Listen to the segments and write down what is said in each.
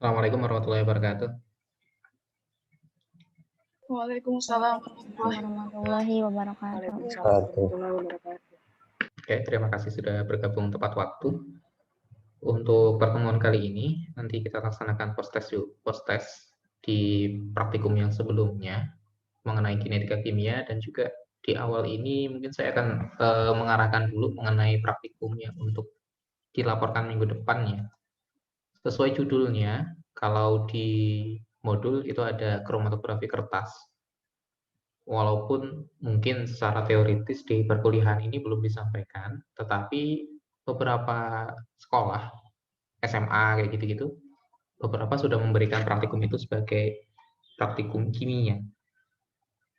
Assalamualaikum warahmatullahi wabarakatuh. Waalaikumsalam warahmatullahi wabarakatuh. warahmatullahi wabarakatuh. Oke, terima kasih sudah bergabung tepat waktu. Untuk pertemuan kali ini, nanti kita laksanakan post-test di praktikum yang sebelumnya mengenai kinetika kimia, dan juga di awal ini mungkin saya akan mengarahkan dulu mengenai praktikumnya untuk dilaporkan minggu depannya. Sesuai judulnya, kalau di modul itu ada kromatografi kertas. Walaupun mungkin secara teoritis di perkuliahan ini belum disampaikan, tetapi beberapa sekolah SMA kayak gitu-gitu, beberapa sudah memberikan praktikum itu sebagai praktikum kimia.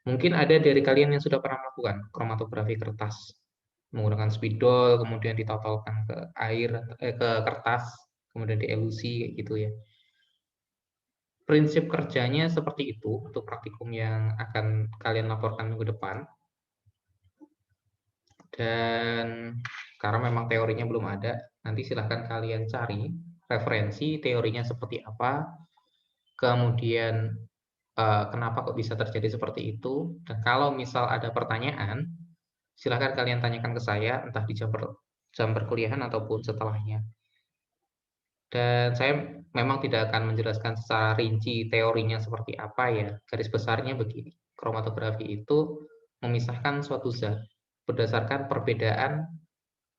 Mungkin ada dari kalian yang sudah pernah melakukan kromatografi kertas, menggunakan spidol, kemudian ditotolkan ke air, ke kertas, kemudian dielusi kayak gitu ya. Prinsip kerjanya seperti itu untuk praktikum yang akan kalian laporkan minggu depan. Dan karena memang teorinya belum ada, nanti silahkan kalian cari referensi teorinya seperti apa, kemudian kenapa kok bisa terjadi seperti itu, dan kalau misal ada pertanyaan, silahkan kalian tanyakan ke saya, entah di jam perkuliahan ataupun setelahnya. Dan saya memang tidak akan menjelaskan secara rinci teorinya seperti apa ya, garis besarnya begini. Kromatografi itu memisahkan suatu zat berdasarkan perbedaan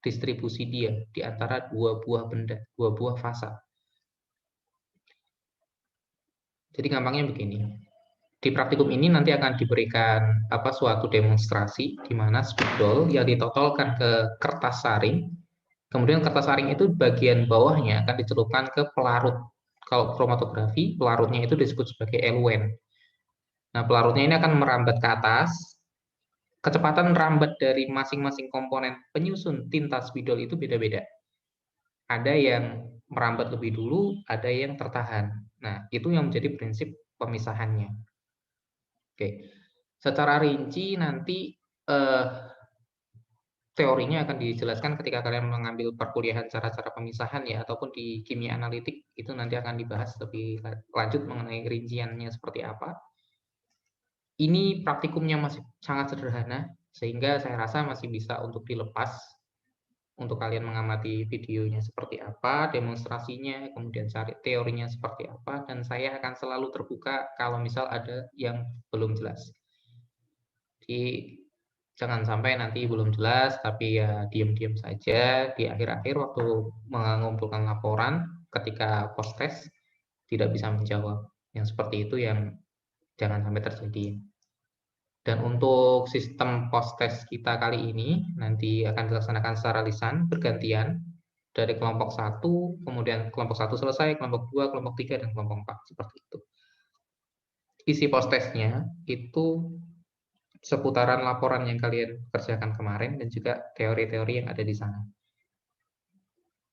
distribusi dia di antara dua buah benda, dua buah fasa. Jadi gampangnya begini, di praktikum ini nanti akan diberikan suatu demonstrasi di mana spidol yang ditotolkan ke kertas saring, kemudian kertas saring itu bagian bawahnya akan dicelupkan ke pelarut. Kalau kromatografi, pelarutnya itu disebut sebagai eluen. Nah, pelarutnya ini akan merambat ke atas. Kecepatan rambat dari masing-masing komponen penyusun tinta spidol itu beda-beda. Ada yang merambat lebih dulu, ada yang tertahan. Nah, itu yang menjadi prinsip pemisahannya. Oke, secara rinci nanti teorinya akan dijelaskan ketika kalian mengambil perkuliahan cara-cara pemisahan ya, ataupun di kimia analitik itu nanti akan dibahas lebih lanjut mengenai rinciannya seperti apa. Ini praktikumnya masih sangat sederhana, sehingga saya rasa masih bisa untuk dilepas untuk kalian mengamati videonya seperti apa, demonstrasinya, kemudian cari teorinya seperti apa, dan saya akan selalu terbuka kalau misal ada yang belum jelas. Jadi jangan sampai nanti belum jelas, tapi ya diam-diam saja di akhir-akhir waktu mengumpulkan laporan ketika post-test tidak bisa menjawab. Yang seperti itu yang jangan sampai terjadi. Dan untuk sistem post-test kita kali ini nanti akan dilaksanakan secara lisan bergantian dari kelompok 1, kemudian kelompok 1 selesai, kelompok 2, kelompok 3, dan kelompok 4 seperti itu. Isi post-testnya itu seputaran laporan yang kalian kerjakan kemarin dan juga teori-teori yang ada di sana.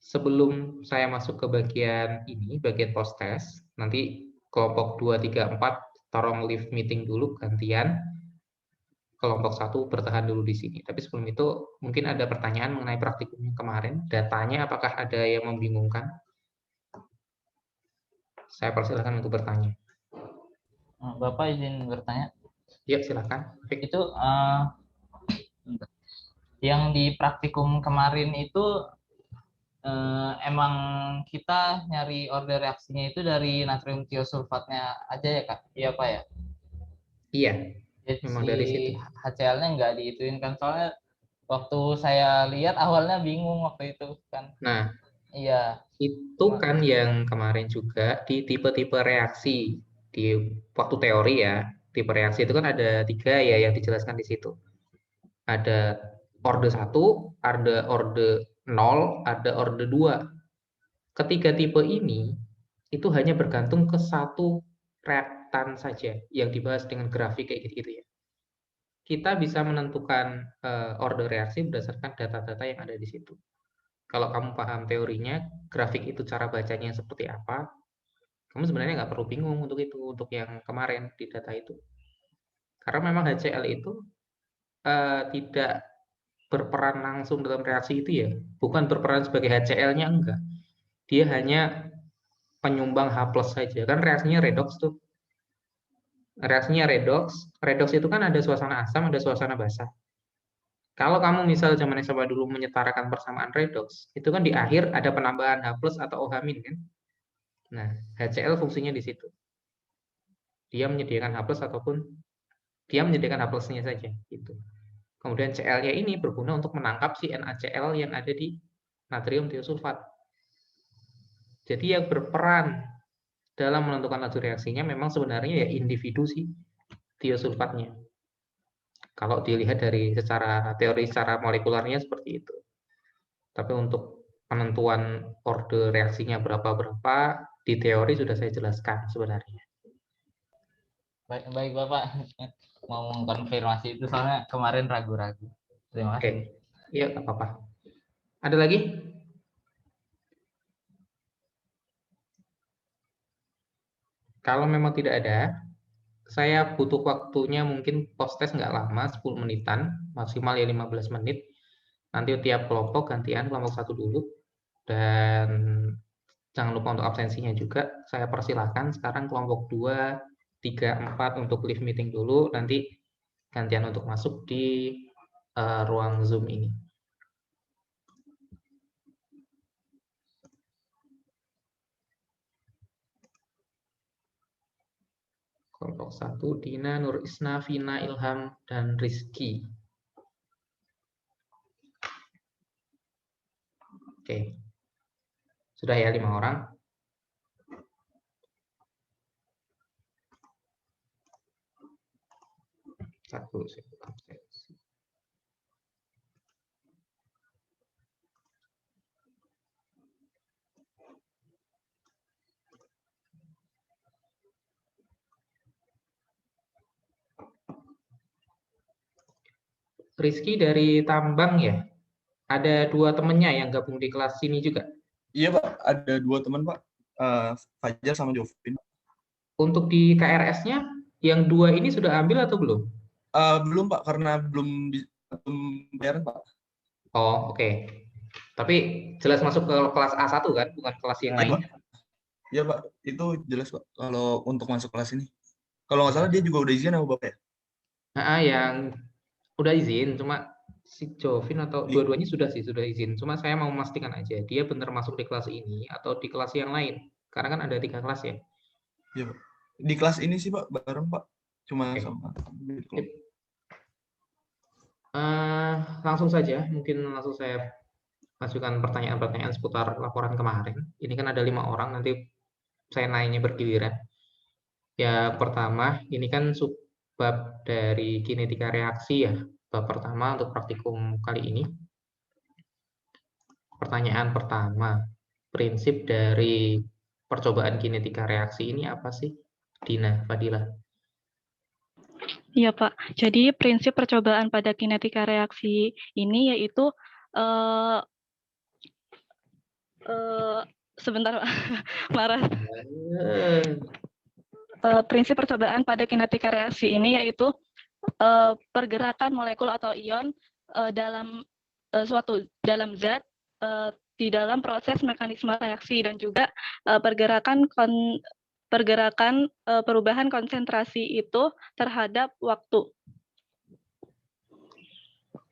Sebelum saya masuk ke bagian ini, bagian post-test, nanti kelompok 2, 3, 4 tolong leave meeting dulu gantian. Kelompok 1 bertahan dulu di sini. Tapi sebelum itu mungkin ada pertanyaan mengenai praktikum kemarin, datanya apakah ada yang membingungkan? Saya persilahkan untuk bertanya. Bapak izin bertanya. Ya, silakan. Itu yang di praktikum kemarin itu emang kita nyari order reaksinya itu dari natrium tiosulfatnya aja ya Kak? Iya Pak ya? Iya, Jadi memang si dari situ. HCl-nya nggak diituin kan, soalnya waktu saya lihat awalnya bingung waktu itu kan. Nah, Iya. itu kan yang kemarin juga di tipe-tipe reaksi di waktu teori ya. Tipe reaksi itu kan ada 3 ya yang dijelaskan di situ. Ada orde 1, ada orde 0, ada orde 2. Ketiga tipe ini itu hanya bergantung ke satu reaktan saja yang dibahas dengan grafik kayak gitu-gitu ya. Kita bisa menentukan orde reaksi berdasarkan data-data yang ada di situ. Kalau kamu paham teorinya, grafik itu cara bacanya seperti apa, kamu sebenarnya nggak perlu bingung untuk itu, untuk yang kemarin di data itu. Karena memang HCl itu tidak berperan langsung dalam reaksi itu ya, bukan berperan sebagai HCl-nya, enggak. Dia hanya penyumbang H+ saja. Kan reaksinya redoks tuh. Reaksinya redoks. Redoks itu kan ada suasana asam, ada suasana basa. Kalau kamu misal zaman SMA dulu menyetarakan persamaan redoks, itu kan di akhir ada penambahan H+ atau OH- kan. Nah, HCl fungsinya di situ. Dia menyediakan H+ ataupun dia menyediakan H+-nya saja gitu. Kemudian Cl-nya ini berguna untuk menangkap si NaCl yang ada di natrium tiosulfat. Jadi yang berperan dalam menentukan laju reaksinya memang sebenarnya ya individu si tiosulfatnya. Kalau dilihat dari secara teori, secara molekularnya seperti itu. Tapi untuk penentuan order reaksinya berapa-berapa, di teori sudah saya jelaskan sebenarnya. Baik Bapak, mau mengkonfirmasi itu soalnya kemarin ragu-ragu. Terima Oke, kasih. iya nggak apa-apa. Ada lagi? Kalau memang tidak ada, saya butuh waktunya mungkin post-test nggak lama, 10 menitan, maksimal ya 15 menit. Nanti tiap kelompok gantian kelompok 1 dulu. Dan jangan lupa untuk absensinya juga. Saya persilahkan sekarang kelompok 2, 3, 4 untuk live meeting dulu. Nanti gantian untuk masuk di ruang Zoom ini. Kelompok 1, Dina, Nur Isna, Vina, Ilham, dan Rizky. Oke. Sudah ya 5 orang. Satu, absensi. Rizky dari Tambang ya? Ada 2 temennya yang gabung di kelas sini juga? Iya Pak, ada 2 teman Pak, Fajar sama Jovin. Untuk di KRS-nya, yang 2 ini sudah ambil atau belum? Belum Pak, karena belum bayar Pak. Oh, oke. Tapi jelas masuk ke kelas A1 kan, bukan kelas yang Iya lain? Pak. Iya Pak, itu jelas Pak kalau untuk masuk kelas ini. Kalau nggak salah dia juga udah izin sama Bapak ya? Nah, yang udah izin, cuma si Jovin atau dua-duanya sudah sih, sudah izin. Cuma saya mau memastikan aja, dia benar masuk di kelas ini atau di kelas yang lain. Karena kan ada 3 kelas ya. Iya Pak. Di kelas ini sih Pak, bareng Pak. Cuma Oke. sama. Langsung saja, mungkin langsung saya masukkan pertanyaan-pertanyaan seputar laporan kemarin. Ini kan ada 5 orang, nanti saya nanya bergiliran. Ya, pertama, ini kan subbab dari kinetika reaksi ya. Bab pertama untuk praktikum kali ini. Pertanyaan pertama, prinsip dari percobaan kinetika reaksi ini apa sih? Dina, Fadila. Iya Pak, jadi prinsip percobaan pada kinetika reaksi ini yaitu sebentar Pak, marah. Prinsip percobaan pada kinetika reaksi ini yaitu pergerakan molekul atau ion dalam dalam zat di dalam proses mekanisme reaksi dan juga pergerakan perubahan konsentrasi itu terhadap waktu.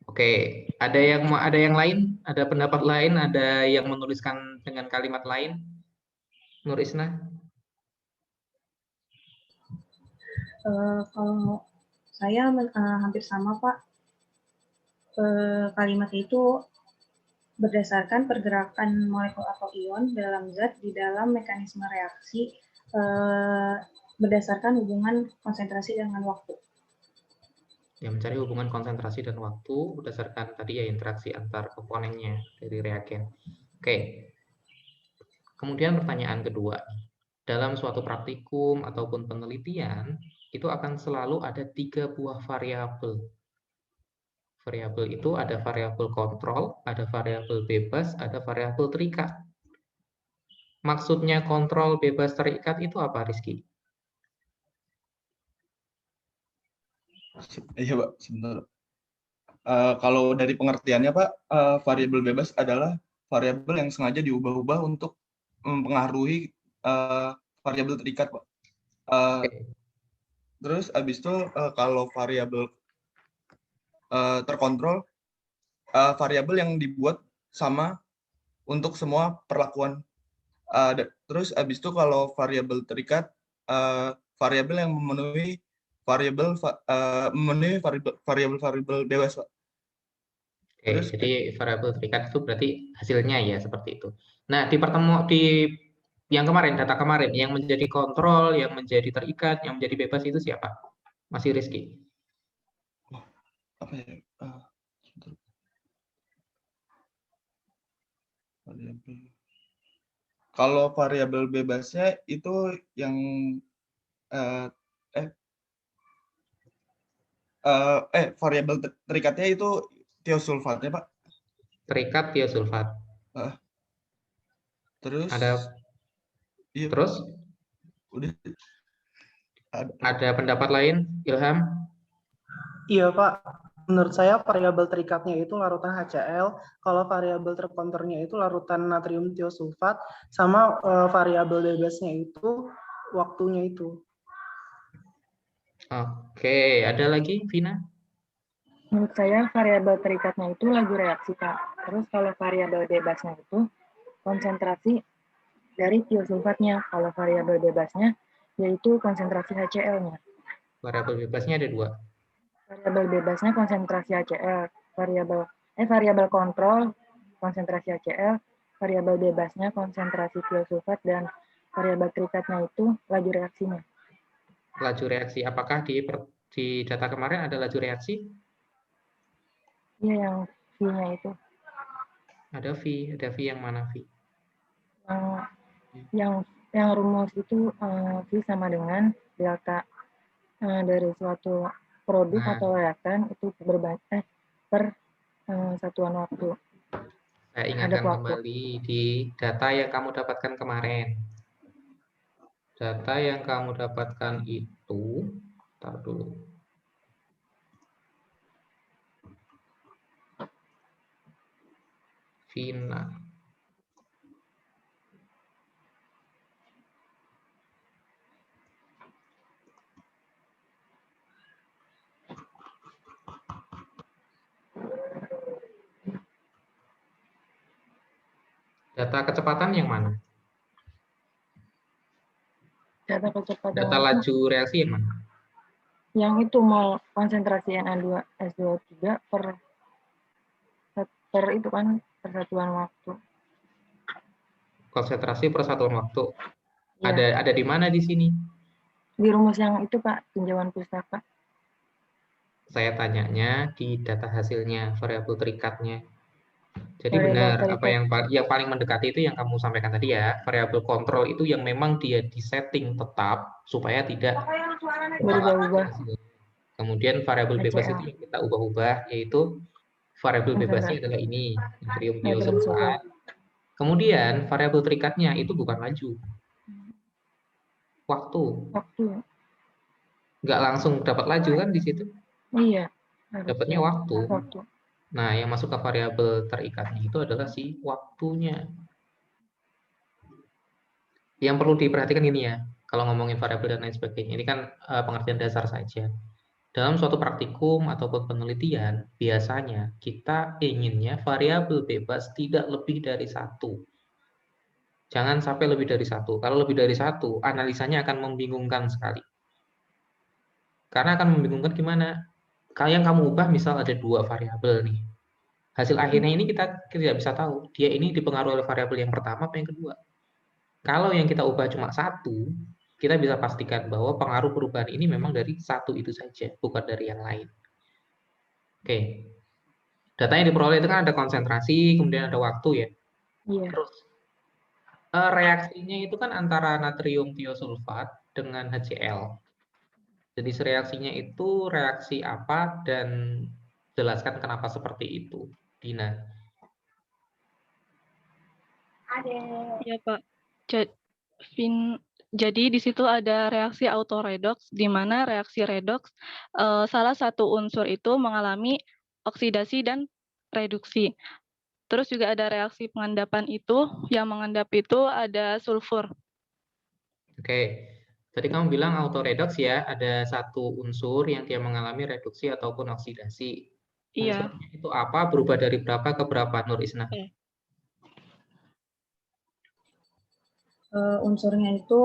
Oke, ada yang lain, ada pendapat lain, ada yang menuliskan dengan kalimat lain? Nur Isna? Kalau saya hampir sama Pak. Kalimat itu berdasarkan pergerakan molekul atau ion dalam zat di dalam mekanisme reaksi berdasarkan hubungan konsentrasi dengan waktu. Yang mencari hubungan konsentrasi dan waktu berdasarkan tadi ya interaksi antar komponennya dari reagen. Oke. Kemudian pertanyaan kedua. Dalam suatu praktikum ataupun penelitian, itu akan selalu ada 3 buah variabel. Variabel itu ada variabel kontrol, ada variabel bebas, ada variabel terikat. Maksudnya kontrol bebas terikat itu apa, Rizky? Iya Pak, sebentar. Kalau dari pengertiannya Pak, variabel bebas adalah variabel yang sengaja diubah-ubah untuk mempengaruhi variabel terikat, Pak. Eh, Oke. Terus habis itu kalau variabel terkontrol, variabel yang dibuat sama untuk semua perlakuan. Terus habis itu kalau variabel terikat, variabel yang memenuhi variabel bebas, Pak. Oke, Terus jadi variabel terikat itu berarti hasilnya ya seperti itu. Nah, di yang kemarin, data kemarin, yang menjadi kontrol, yang menjadi terikat, yang menjadi bebas itu siapa? Masih Rizky. apa ya? Kalau variabel bebasnya itu yang variabel terikatnya itu tiosulfatnya, Pak. Terikat tiosulfat. Terus iya, Terus udah ada pendapat lain, Ilham? Iya, Pak. Menurut saya variabel terikatnya itu larutan HCl, kalau variabel terkontrolnya itu larutan natrium tiosulfat, sama variabel bebasnya itu waktunya itu. Oke, ada lagi, Vina? Menurut saya variabel terikatnya itu laju reaksi, Pak. Terus kalau variabel bebasnya itu konsentrasi dari tiosulfatnya. Kalau variabel bebasnya yaitu konsentrasi HCl-nya. Variabel bebasnya ada 2. Variabel bebasnya konsentrasi HCl, variabel kontrol konsentrasi HCl, variabel bebasnya konsentrasi tiosulfat, dan variabel terikatnya itu laju reaksinya. Laju reaksi, apakah di data kemarin ada laju reaksi? Iya, yang V-nya itu. Ada V yang mana V? Yang rumus itu V sama dengan delta dari suatu produk atau reakan itu per satuan waktu. Saya ingatkan kembali di data yang kamu dapatkan kemarin. Data yang kamu dapatkan itu, tar dulu. Vina. Data kecepatan yang mana? Data kecepatan Data laju reaksi yang mana? Yang itu mau konsentrasi Na2S23 per itu kan persatuan waktu. Konsentrasi per satuan waktu. Ya. Ada di mana di sini? Di rumus yang itu, Pak, tinjauan pustaka. Saya tanyanya di data hasilnya, variabel terikatnya. Jadi Variabel benar, terikat. apa yang paling mendekati itu yang kamu sampaikan tadi ya, variabel kontrol itu yang memang dia disetting tetap supaya tidak Berubah-ubah. Kemudian variabel bebas HCl. itu yang kita ubah-ubah, yaitu variabel bebasnya adalah ini, natrium tiosulfat. Kemudian variabel terikatnya itu bukan laju, waktu. Nggak langsung dapat laju kan di situ? Iya. Dapatnya waktu. Nah, yang masuk ke variabel terikatnya itu adalah si waktunya. Yang perlu diperhatikan ini ya, kalau ngomongin variabel dan lain sebagainya, ini kan pengertian dasar saja. Dalam suatu praktikum ataupun penelitian, biasanya kita inginnya variabel bebas tidak lebih dari 1. Jangan sampai lebih dari 1. Kalau lebih dari 1, analisanya akan membingungkan sekali. Karena akan membingungkan gimana? Kalau yang kamu ubah misal ada 2 variabel nih. Hasil akhirnya ini kita tidak bisa tahu. Dia ini dipengaruhi oleh variabel yang pertama atau yang kedua. Kalau yang kita ubah cuma 1, kita bisa pastikan bahwa pengaruh perubahan ini memang dari 1 itu saja, bukan dari yang lain. Oke. Data yang diperoleh itu kan ada konsentrasi, kemudian ada waktu ya. Iya. Terus reaksinya itu kan antara natrium tiosulfat dengan HCl. Jadi reaksinya itu reaksi apa dan jelaskan kenapa seperti itu, Dina. Iya, Pak. Jadi di situ ada reaksi autoredox, di mana reaksi redox salah satu unsur itu mengalami oksidasi dan reduksi. Terus juga ada reaksi pengendapan itu, yang mengendap itu ada sulfur. Oke. Tadi kamu bilang autoredox ya, ada satu unsur yang dia mengalami reduksi ataupun oksidasi. Iya. Unsurnya itu apa? Berubah dari berapa ke berapa, Nur Isna? Unsurnya itu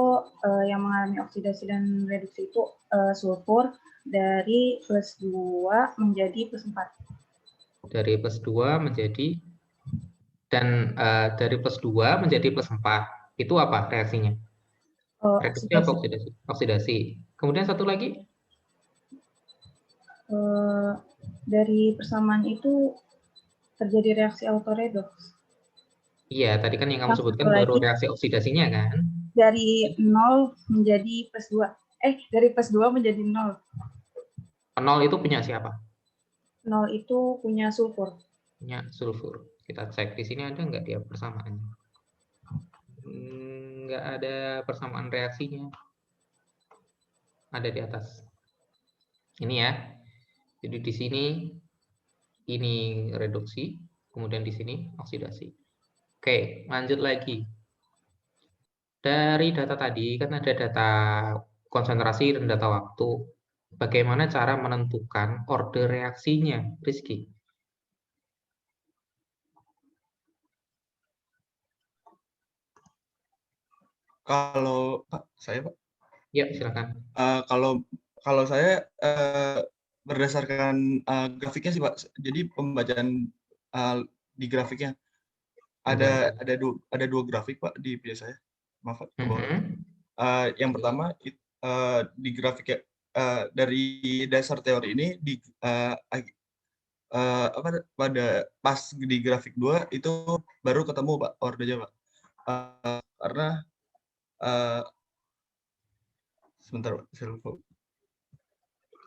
yang mengalami oksidasi dan reduksi itu sulfur dari +2 menjadi +4. Dari +2 menjadi, dan dari +2 menjadi +4. Itu apa reaksinya? Reduksi apa oksidasi? Oksidasi. Kemudian satu lagi? Dari persamaan itu terjadi reaksi autoredox. Iya, tadi kan yang kamu Yang sebutkan satu baru lagi, reaksi oksidasinya kan? dari 0 menjadi +2. Dari +2 menjadi 0. 0 itu punya siapa? 0 itu punya sulfur. Punya sulfur. Kita cek di sini ada nggak dia persamaannya? Nggak ada persamaan reaksinya. Ada di atas. Ini ya. Jadi di sini ini reduksi, kemudian di sini oksidasi. Oke, lanjut lagi. Dari data tadi kan ada data konsentrasi dan data waktu. Bagaimana cara menentukan order reaksinya, Rizky? Kalau Pak, saya Pak. Ya, silakan. Kalau saya berdasarkan grafiknya sih Pak. Jadi pembacaan di grafiknya ada dua grafik Pak di video saya. Maaf Pak, ke bawah. Yang pertama di grafik dari dasar teori ini pada pas di grafik 2 itu baru ketemu Pak ordernya Pak. Karena sebentar Pak, saya lupa.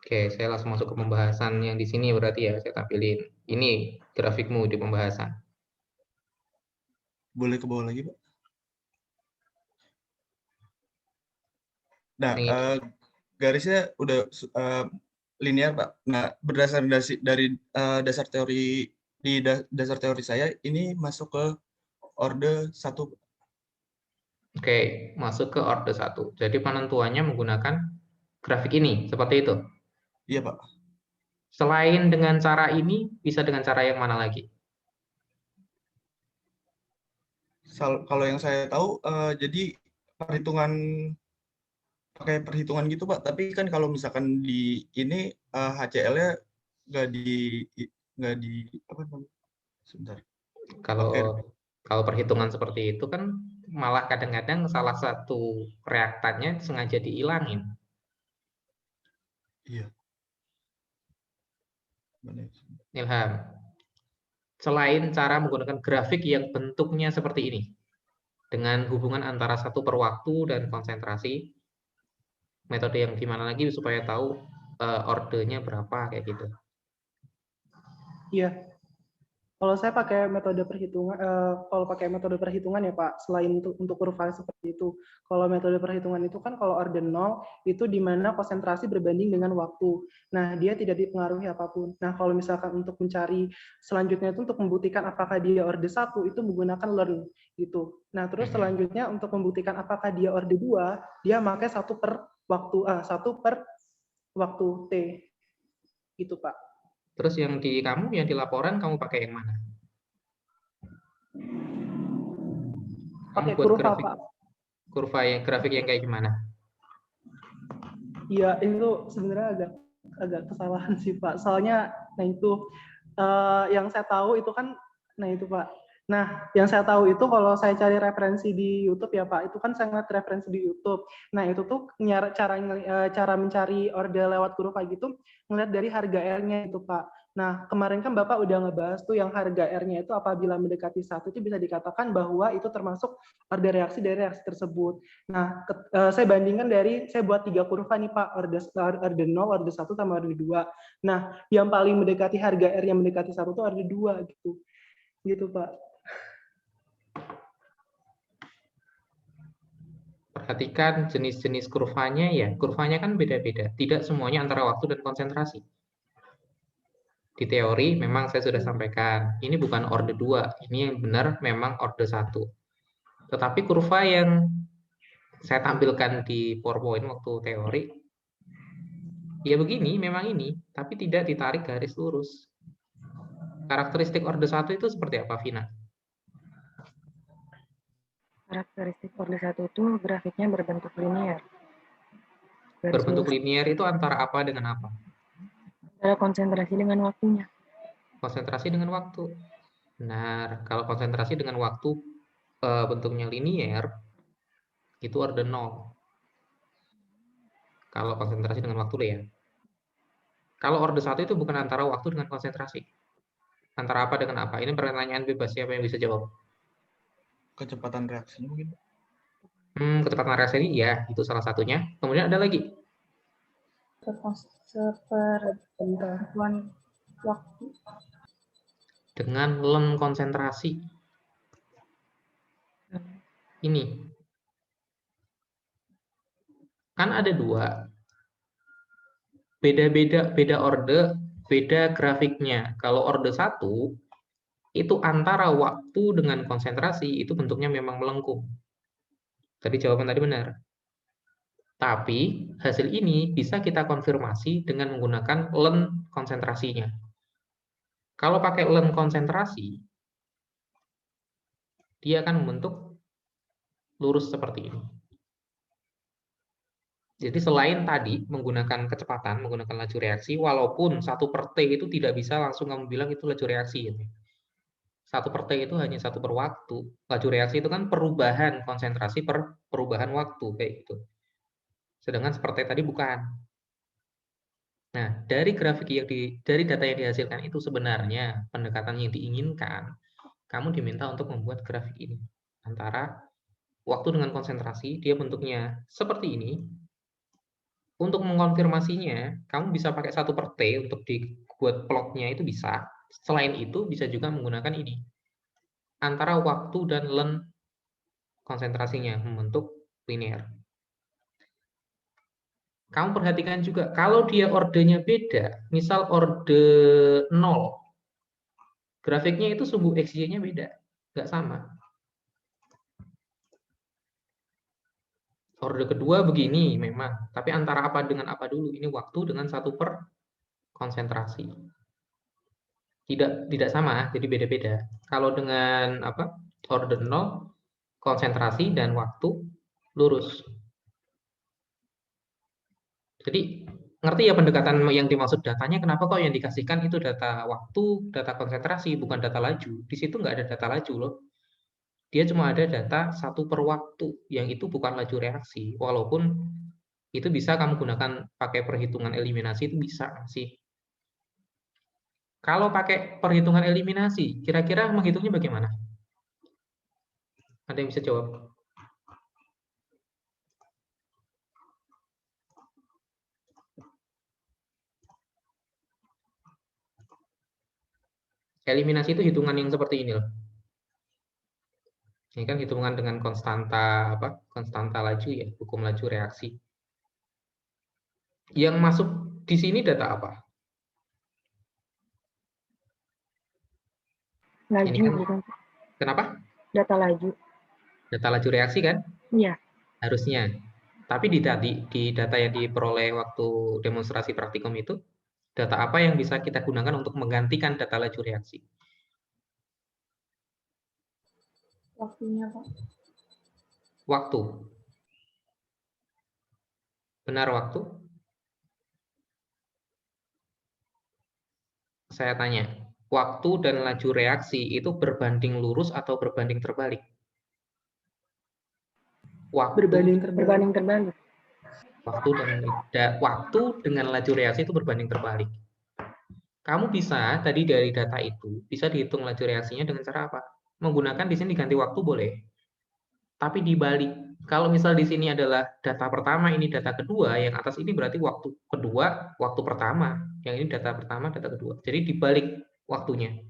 Oke, saya langsung masuk ke pembahasan yang di sini berarti ya, saya tampilin. Ini grafikmu di pembahasan. Boleh ke bawah lagi Pak? Nah, garisnya udah linear Pak. Nah, berdasarkan dari dasar teori dasar teori saya ini masuk ke orde 1. Oke, masuk ke orde 1. Jadi penentuannya menggunakan grafik ini, seperti itu? Iya Pak. Selain dengan cara ini, bisa dengan cara yang mana lagi? Kalau yang saya tahu, jadi pakai perhitungan gitu Pak. Tapi kan kalau misalkan di ini HCl-nya nggak di apa namanya? Sebentar. Kalau perhitungan seperti itu kan malah kadang-kadang salah satu reaktannya sengaja dihilangin. Iya. Ilham, selain cara menggunakan grafik yang bentuknya seperti ini, dengan hubungan antara satu per waktu dan konsentrasi, metode yang gimana lagi supaya tahu ordernya berapa kayak gitu? Iya. Kalau saya pakai metode perhitungan, ya Pak, selain untuk kurva seperti itu. Kalau metode perhitungan itu kan kalau order 0 itu di mana konsentrasi berbanding dengan waktu. Nah, dia tidak dipengaruhi apapun. Nah, kalau misalkan untuk mencari selanjutnya itu untuk membuktikan apakah dia order 1 itu menggunakan learn gitu. Nah, terus selanjutnya untuk membuktikan apakah dia order 2, dia pakai 1 per waktu T. Gitu, Pak. Terus yang di kamu, yang di laporan, kamu pakai yang mana? Pakai kurva, Pak. Grafik yang kayak gimana? Iya, itu sebenarnya agak kesalahan sih, Pak. Soalnya, nah itu yang saya tahu itu kan, nah itu Pak. Nah, yang saya tahu itu kalau saya cari referensi di YouTube ya Pak, itu kan saya ngeliat referensi di YouTube. Nah, itu tuh cara mencari order lewat kurva gitu, ngeliat dari harga R-nya itu Pak. Nah, kemarin kan Bapak udah ngebahas tuh yang harga R-nya itu apabila mendekati 1 itu bisa dikatakan bahwa itu termasuk order reaksi dari reaksi tersebut. Nah, saya bandingkan saya buat 3 kurva nih Pak, order 0, order 1, sama order 2. Nah, yang paling mendekati harga R yang mendekati 1 itu order 2 gitu. Gitu Pak. Perhatikan jenis-jenis kurvanya ya. Kurvanya kan beda-beda. Tidak semuanya antara waktu dan konsentrasi. Di teori memang saya sudah sampaikan, ini bukan orde 2, ini yang benar memang orde 1. Tetapi kurva yang saya tampilkan di PowerPoint waktu teori, ya begini, memang ini, tapi tidak ditarik garis lurus. Karakteristik orde 1 itu seperti apa, Vina? Karakteristik orde 1 itu grafiknya berbentuk linear. Garis Berbentuk lurus. linear itu antara apa dengan apa? Antara konsentrasi dengan waktunya. Konsentrasi dengan waktu. Benar, kalau konsentrasi dengan waktu bentuknya linear, itu orde 0. Kalau konsentrasi dengan waktu ya. Kalau orde 1 itu bukan antara waktu dengan konsentrasi. Antara apa dengan apa? Ini pertanyaan bebas, siapa yang bisa jawab? Kecepatan reaksinya mungkin. Kecepatan reaksi ini ya, itu salah satunya. Kemudian ada lagi. Seperluan waktu. Dengan len konsentrasi. Ini. Kan ada dua. Beda orde, beda grafiknya. Kalau orde 1, itu antara waktu dengan konsentrasi, itu bentuknya memang melengkung. Tadi jawaban tadi benar. Tapi hasil ini bisa kita konfirmasi dengan menggunakan len konsentrasinya. Kalau pakai len konsentrasi, dia akan membentuk lurus seperti ini. Jadi selain tadi menggunakan kecepatan, menggunakan laju reaksi, walaupun 1/T itu tidak bisa langsung kamu bilang itu laju reaksi. 1/T itu hanya 1 per waktu. Laju reaksi itu kan perubahan konsentrasi per perubahan waktu, kayak gitu. Sedangkan seperti tadi bukan. Nah, dari grafik dari data yang dihasilkan itu sebenarnya pendekatan yang diinginkan, kamu diminta untuk membuat grafik ini. Antara waktu dengan konsentrasi, dia bentuknya seperti ini. Untuk mengkonfirmasinya, kamu bisa pakai 1/T untuk dibuat plotnya itu bisa. Selain itu, bisa juga menggunakan ini. Antara waktu dan len konsentrasinya membentuk linear. Kamu perhatikan juga, kalau dia ordenya beda, misal orde 0, grafiknya itu sumbu XY-nya beda, nggak sama. Orde kedua begini memang, tapi antara apa dengan apa dulu? Ini waktu dengan 1 per konsentrasi. Tidak sama, jadi beda-beda. Kalau dengan orde 0, konsentrasi dan waktu lurus. Jadi ngerti ya pendekatan yang dimaksud datanya, kenapa kok yang dikasihkan itu data waktu, data konsentrasi, bukan data laju. Di situ nggak ada data laju loh. Dia cuma ada data 1 per waktu, yang itu bukan laju reaksi. Walaupun itu bisa kamu gunakan pakai perhitungan eliminasi, itu bisa sih. Kalau pakai perhitungan eliminasi, kira-kira menghitungnya bagaimana? Ada yang bisa jawab? Eliminasi itu hitungan yang seperti ini loh. Ini kan hitungan dengan konstanta konstanta laju ya, hukum laju reaksi. Yang masuk di sini data apa? Laju, Ini kan, bukan? kenapa? Data laju. Data laju reaksi kan? Iya. Harusnya. Tapi di data yang diperoleh waktu demonstrasi praktikum itu, data apa yang bisa kita gunakan untuk menggantikan data laju reaksi? Waktunya, Pak. Waktu. Benar waktu? Saya tanya, waktu dan laju reaksi itu berbanding lurus atau berbanding terbalik? Berbanding terbalik. Waktu dengan laju reaksi itu berbanding terbalik. Kamu bisa tadi dari data itu bisa dihitung laju reaksinya dengan cara apa? Menggunakan di sini diganti waktu boleh. Tapi dibalik. Kalau misal di sini adalah data pertama, ini data kedua, yang atas ini berarti waktu kedua, waktu pertama. Yang ini data pertama, data kedua. Jadi dibalik waktunya.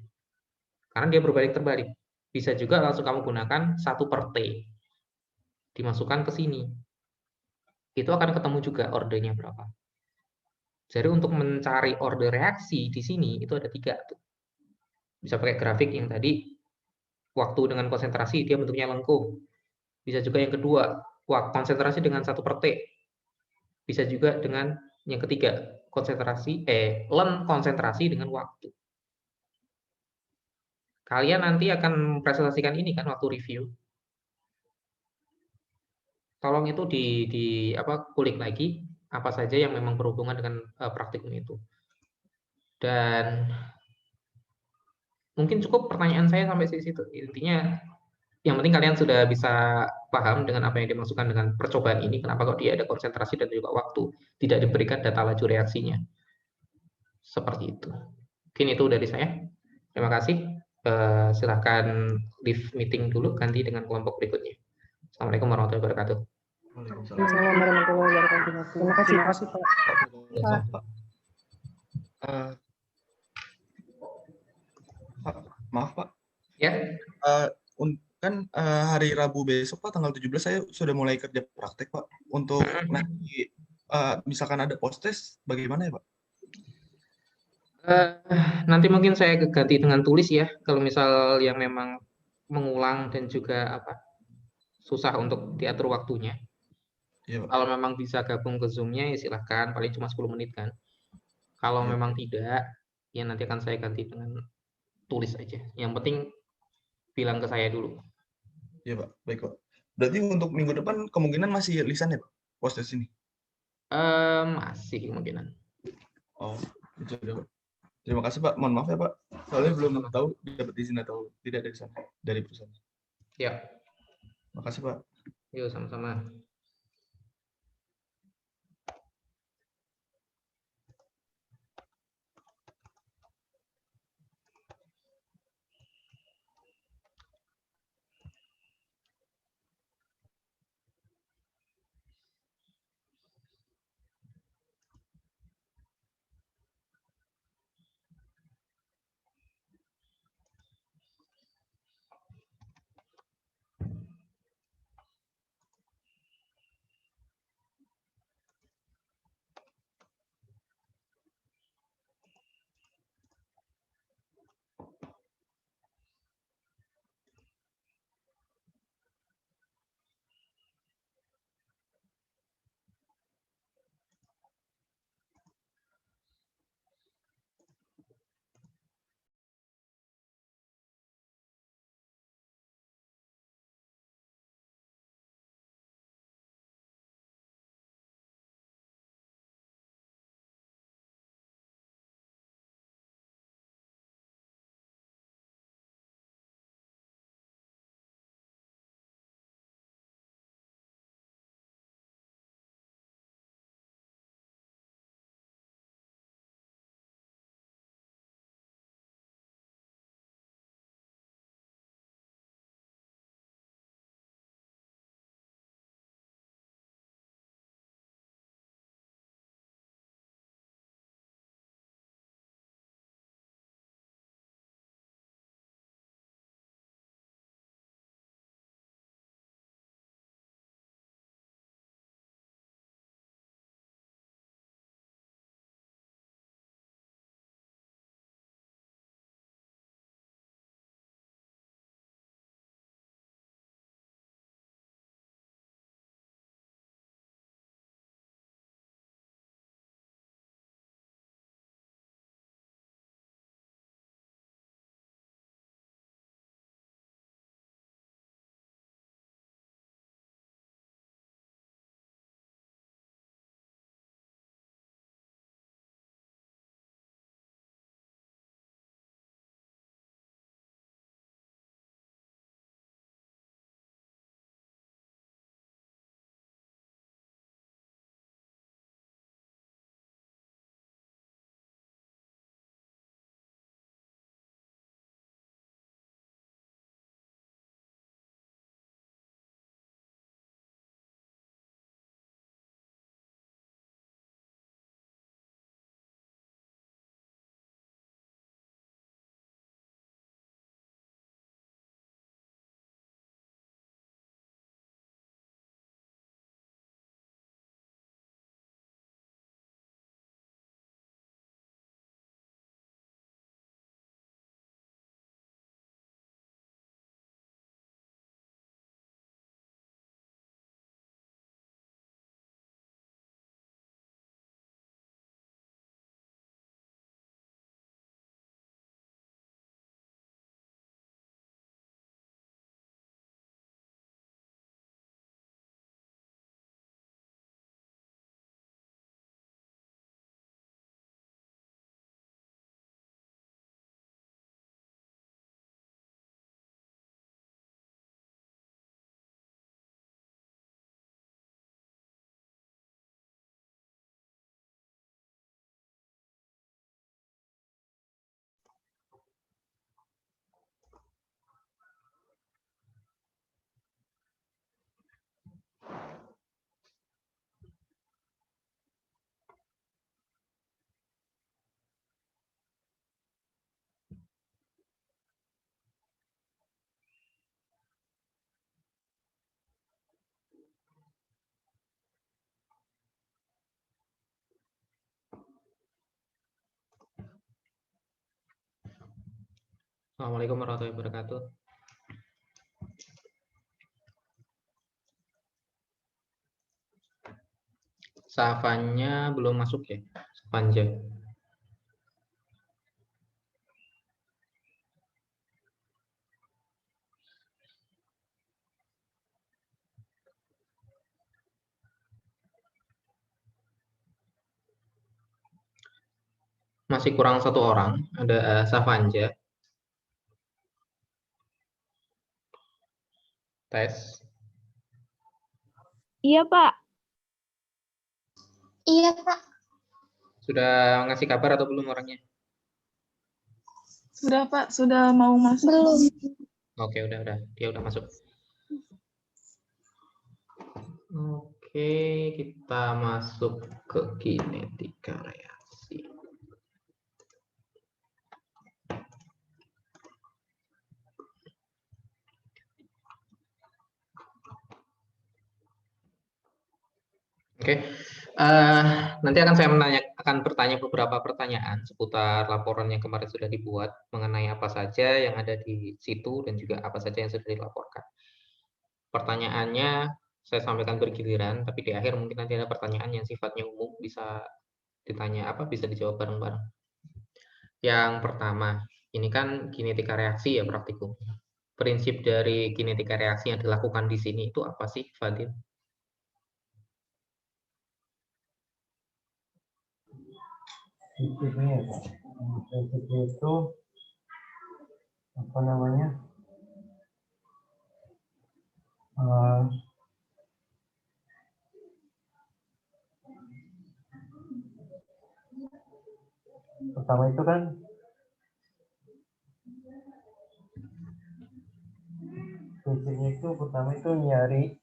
Karena dia berbalik terbalik. Bisa juga langsung kamu gunakan 1/T. Dimasukkan ke sini. Itu akan ketemu juga ordenya berapa. Jadi untuk mencari order reaksi di sini itu ada 3 tuh. Bisa pakai grafik yang tadi waktu dengan konsentrasi dia bentuknya lengkung. Bisa juga yang kedua, konsentrasi dengan 1/T. Bisa juga dengan yang ketiga, learn konsentrasi dengan waktu. Kalian nanti akan presentasikan ini kan waktu review. Tolong itu kulik lagi apa saja yang memang berhubungan dengan praktikum itu. Dan mungkin cukup pertanyaan saya sampai situ. Intinya yang penting kalian sudah bisa paham dengan apa yang dimaksudkan dengan percobaan ini, kenapa kok dia ada konsentrasi dan juga waktu, tidak diberikan data laju reaksinya. Seperti itu. Mungkin itu dari saya. Terima kasih. Silahkan leave meeting dulu, ganti dengan kelompok berikutnya. Assalamualaikum warahmatullahi wabarakatuh. Assalamualaikum warahmatullahi wabarakatuh. Terima kasih, Terima Pak. kasih, Pak. Pak. Pak, maaf Pak. Ya. Kan hari Rabu besok Pak, tanggal 17 saya sudah mulai kerja praktek Pak. Untuk nanti misalkan ada post-test, bagaimana ya Pak? Nanti mungkin saya ganti dengan tulis ya, kalau misal yang memang mengulang dan juga susah untuk diatur waktunya. Iya, Pak. Kalau memang bisa gabung ke Zoom-nya ya silahkan, paling cuma 10 menit kan. Kalau Iya. memang tidak, ya nanti akan saya ganti dengan tulis aja. Yang penting bilang ke saya dulu. Iya Pak, baik Pak. Berarti untuk minggu depan kemungkinan masih lisan ya Pak, post-test ini? Masih kemungkinan. Oh, itu sudah Pak. Terima kasih Pak, mohon maaf ya Pak. Soalnya belum tahu dapat izin atau tidak dari sana, dari perusahaan. Ya. Makasih Pak. Yuk, sama-sama. Assalamualaikum warahmatullahi wabarakatuh. Safanya belum masuk ya, Safanja. Masih kurang satu orang, ada Safanja. Tes. Iya, Pak. Iya, Pak. Sudah ngasih kabar atau belum orangnya? Sudah, Pak. Sudah mau masuk. Belum. Oke, udah. Dia udah masuk. Oke, kita masuk ke kinetika reaksi. Oke, nanti akan bertanya beberapa pertanyaan seputar laporan yang kemarin sudah dibuat mengenai apa saja yang ada di situ dan juga apa saja yang sudah dilaporkan. Pertanyaannya saya sampaikan bergiliran, tapi di akhir mungkin nanti ada pertanyaan yang sifatnya umum, bisa ditanya bisa dijawab bareng-bareng. Yang pertama, ini kan kinetika reaksi ya praktikum. Prinsip dari kinetika reaksi yang dilakukan di sini itu apa sih, Fadil? Prinsipnya itu apa namanya, pertama itu kan prinsipnya itu pertama itu nyari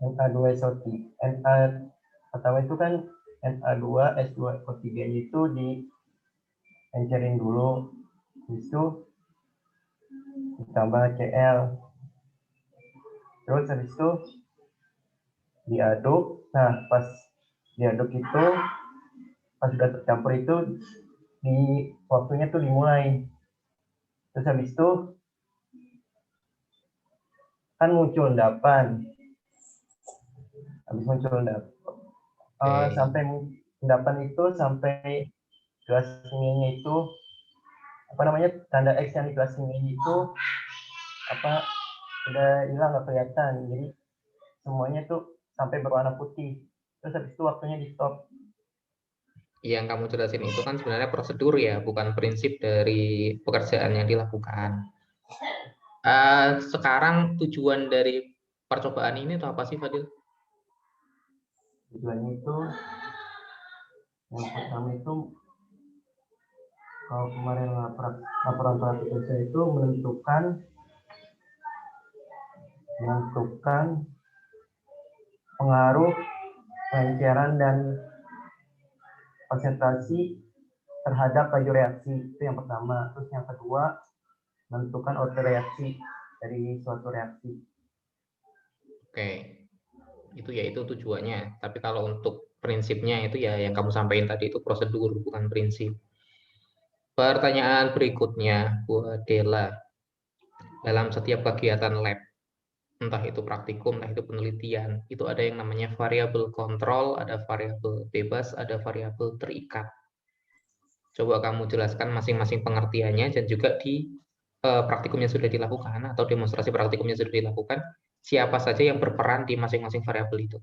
Na2SO3. Pertama itu kan Na2S2O3 itu diencerin dulu, itu ditambah HCl, terus habis itu diaduk. Nah, pas diaduk itu, pas sudah tercampur itu, waktunya tuh dimulai. Terus habis itu kan muncul endapan. Habis muncul endapan, sampai endapan itu sampai gelas kimianya itu apa namanya, tanda X yang di gelas kimianya itu udah hilang, nggak kelihatan. Jadi semuanya tuh sampai berwarna putih. Terus habis itu waktunya di stop. Yang kamu jelasin itu kan sebenarnya prosedur ya, bukan prinsip dari pekerjaan yang dilakukan. Sekarang tujuan dari percobaan ini itu apa sih, Fadil? Tujuannya itu yang pertama itu, kalau kemarin laporan praktikum saya itu menentukan pengaruh pengenceran dan konsentrasi terhadap laju reaksi, itu yang pertama. Terus yang kedua, menentukan order reaksi dari suatu reaksi. Oke, itu tujuannya. Tapi kalau untuk prinsipnya itu ya yang kamu sampaikan tadi, itu prosedur bukan prinsip. Pertanyaan berikutnya buat Dela. Dalam setiap kegiatan lab, entah itu praktikum, entah itu penelitian, itu ada yang namanya variabel kontrol, ada variabel bebas, ada variabel terikat. Coba kamu jelaskan masing-masing pengertiannya, dan juga di praktikum yang sudah dilakukan atau demonstrasi praktikum yang sudah dilakukan, siapa saja yang berperan di masing-masing variabel itu.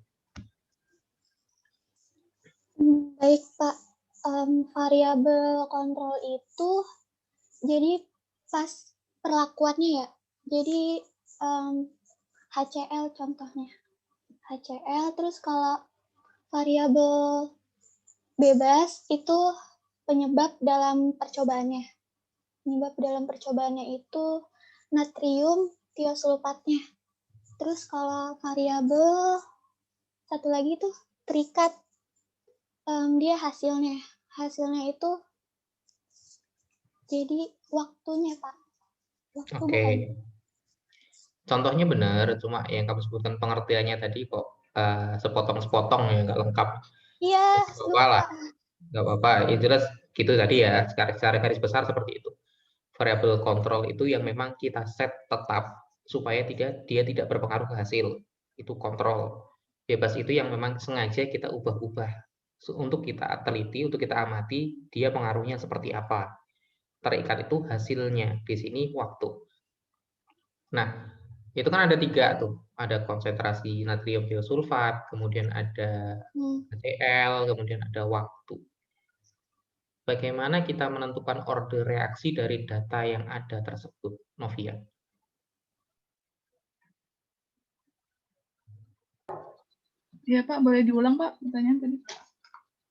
Baik, Pak. Variabel kontrol itu jadi pas perlakuannya ya. Jadi HCl contohnya. HCl, terus kalau variabel bebas itu penyebab dalam percobaannya. Penyebab dalam percobaannya itu natrium tiosulfatnya. Terus kalau variabel satu lagi tuh terikat, dia hasilnya itu jadi waktunya, Pak. Oke. Contohnya benar, cuma yang kamu sebutkan pengertiannya tadi kok sepotong-sepotong ya, nggak lengkap. Iya, nggak apa-apa. Yang jelas gitu tadi ya, secara garis besar seperti itu. variabel kontrol itu yang memang kita set tetap supaya dia tidak berpengaruh ke hasil. Itu kontrol. Bebas itu yang memang sengaja kita ubah-ubah untuk kita teliti, untuk kita amati dia pengaruhnya seperti apa. Terikat itu hasilnya, di sini waktu. Nah, itu kan ada 3 tuh. Ada konsentrasi natrium tiosulfat, kemudian ada HCl, kemudian ada waktu. Bagaimana kita menentukan order reaksi dari data yang ada tersebut, Novia? Iya Pak, boleh diulang Pak pertanyaan tadi?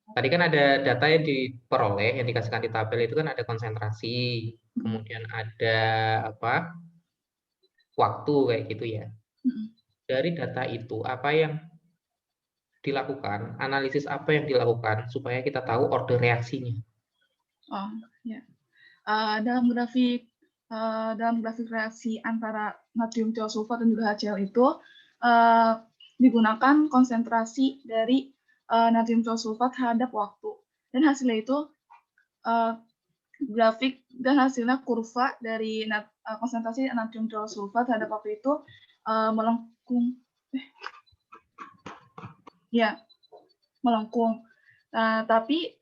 Tadi kan ada data yang diperoleh, yang dikasihkan di tabel itu kan ada konsentrasi, kemudian ada apa? Waktu kayak gitu ya. Dari data itu apa yang dilakukan, analisis apa yang dilakukan supaya kita tahu order reaksinya? Oh ya, dalam grafik reaksi antara natrium tiosulfat dan juga HCl itu digunakan konsentrasi dari natrium tiosulfat terhadap waktu, dan hasilnya itu grafik dan hasilnya kurva dari konsentrasi natrium tiosulfat terhadap waktu itu melengkung. Ya, melengkung. Tapi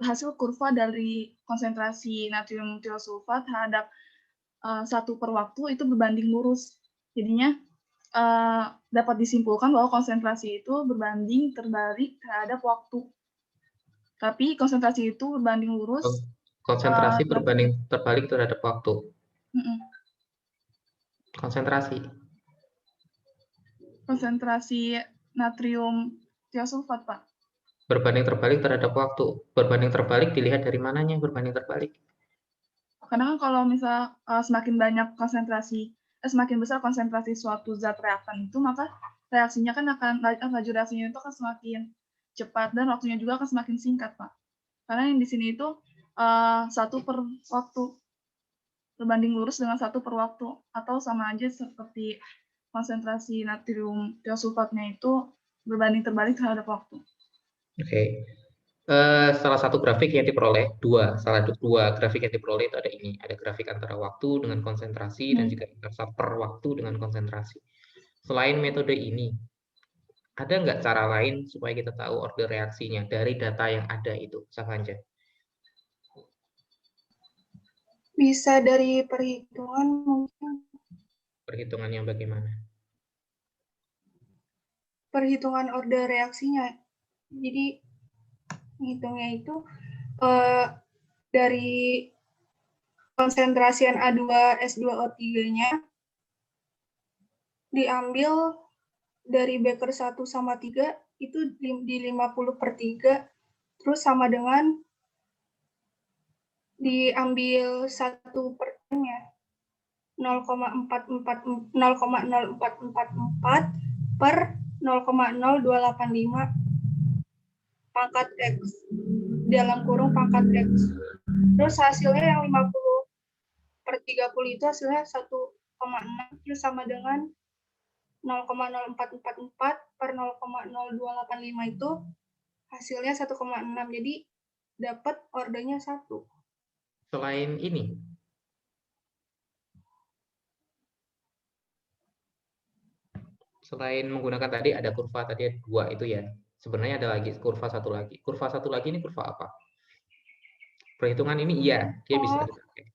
hasil kurva dari konsentrasi natrium tiosulfat terhadap 1 per waktu itu berbanding lurus. Jadinya dapat disimpulkan bahwa konsentrasi itu berbanding terbalik terhadap waktu. Tapi konsentrasi itu berbanding lurus. Konsentrasi berbanding terbalik terhadap waktu. Konsentrasi Natrium tiosulfat, Pak. Berbanding terbalik terhadap waktu. Berbanding terbalik dilihat dari mananya berbanding terbalik? Karena kan kalau misal semakin banyak semakin besar konsentrasi suatu zat reaktan itu, maka reaksinya kan laju reaksinya itu akan semakin cepat dan waktunya juga akan semakin singkat, Pak. Karena yang di sini itu 1 per waktu, berbanding lurus dengan 1 per waktu, atau sama aja seperti konsentrasi natrium tiosulfatnya itu berbanding terbalik terhadap waktu. Oke. Salah satu grafik yang diperoleh, dua grafik yang diperoleh itu ada ini, ada grafik antara waktu dengan konsentrasi dan juga antara per waktu dengan konsentrasi. Selain metode ini, ada nggak cara lain supaya kita tahu order reaksinya dari data yang ada itu, Safanja? Bisa dari perhitungan mungkin. Perhitungan yang bagaimana? Perhitungan order reaksinya. Jadi hitungnya itu dari konsentrasi Na2S2O3-nya diambil dari beker 1 sama 3 itu di 50/3, terus sama dengan diambil 1/nya 0,0444 per 0,0285 pangkat X dalam kurung pangkat X. Terus hasilnya yang 50/30 itu hasilnya 1,6, terus sama dengan 0,0444 per 0,0285 itu hasilnya 1,6. Jadi dapat ordernya 1. Selain ini, selain menggunakan tadi ada kurva tadi 2 itu ya. Sebenarnya ada lagi kurva 1 lagi. Kurva 1 lagi ini kurva apa? Perhitungan ini iya, dia bisa dipakai.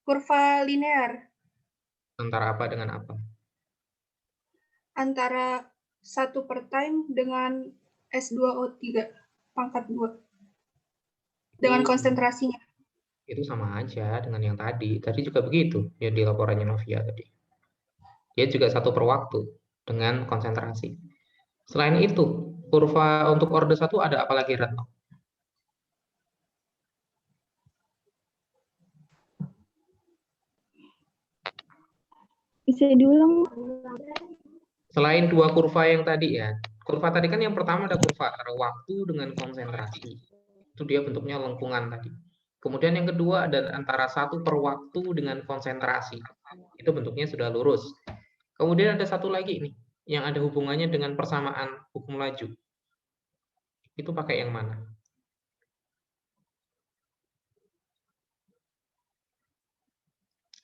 Kurva linear. Antara apa dengan apa? Antara 1 per time dengan S2O3 pangkat 2. Dengan konsentrasinya. Itu sama aja dengan yang tadi. Tadi juga begitu, ya di laporannya Novia tadi. Dia juga 1 per waktu dengan konsentrasi. Selain itu, kurva untuk order 1 ada apa lagi, Retno? Bisa diulang? Selain 2 kurva yang tadi ya. Kurva tadi kan yang pertama ada kurva antara waktu dengan konsentrasi. Itu dia bentuknya lengkungan tadi. Kemudian yang kedua ada antara 1 per waktu dengan konsentrasi. Itu bentuknya sudah lurus. Kemudian ada satu lagi nih, yang ada hubungannya dengan persamaan hukum laju. Itu pakai yang mana?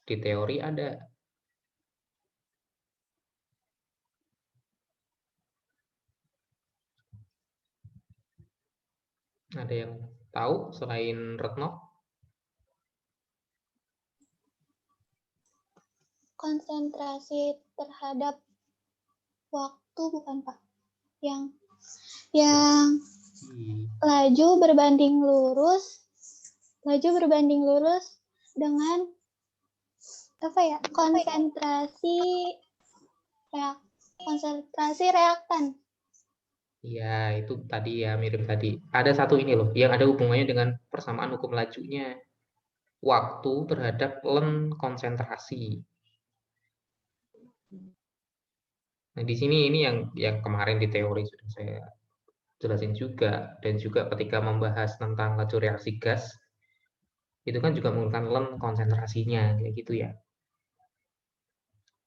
Di teori ada. Ada yang tahu selain Retno? Konsentrasi terhadap waktu bukan Pak? Yang laju berbanding lurus dengan apa ya? Konsentrasi reaktan. Iya, itu tadi ya, mirip tadi. Ada satu ini loh, yang ada hubungannya dengan persamaan hukum lajunya. Waktu terhadap len konsentrasi. Nah, di sini ini yang kemarin di teori sudah saya jelasin juga, dan juga ketika membahas tentang laju reaksi gas, itu kan juga menggunakan len konsentrasinya, kayak gitu ya.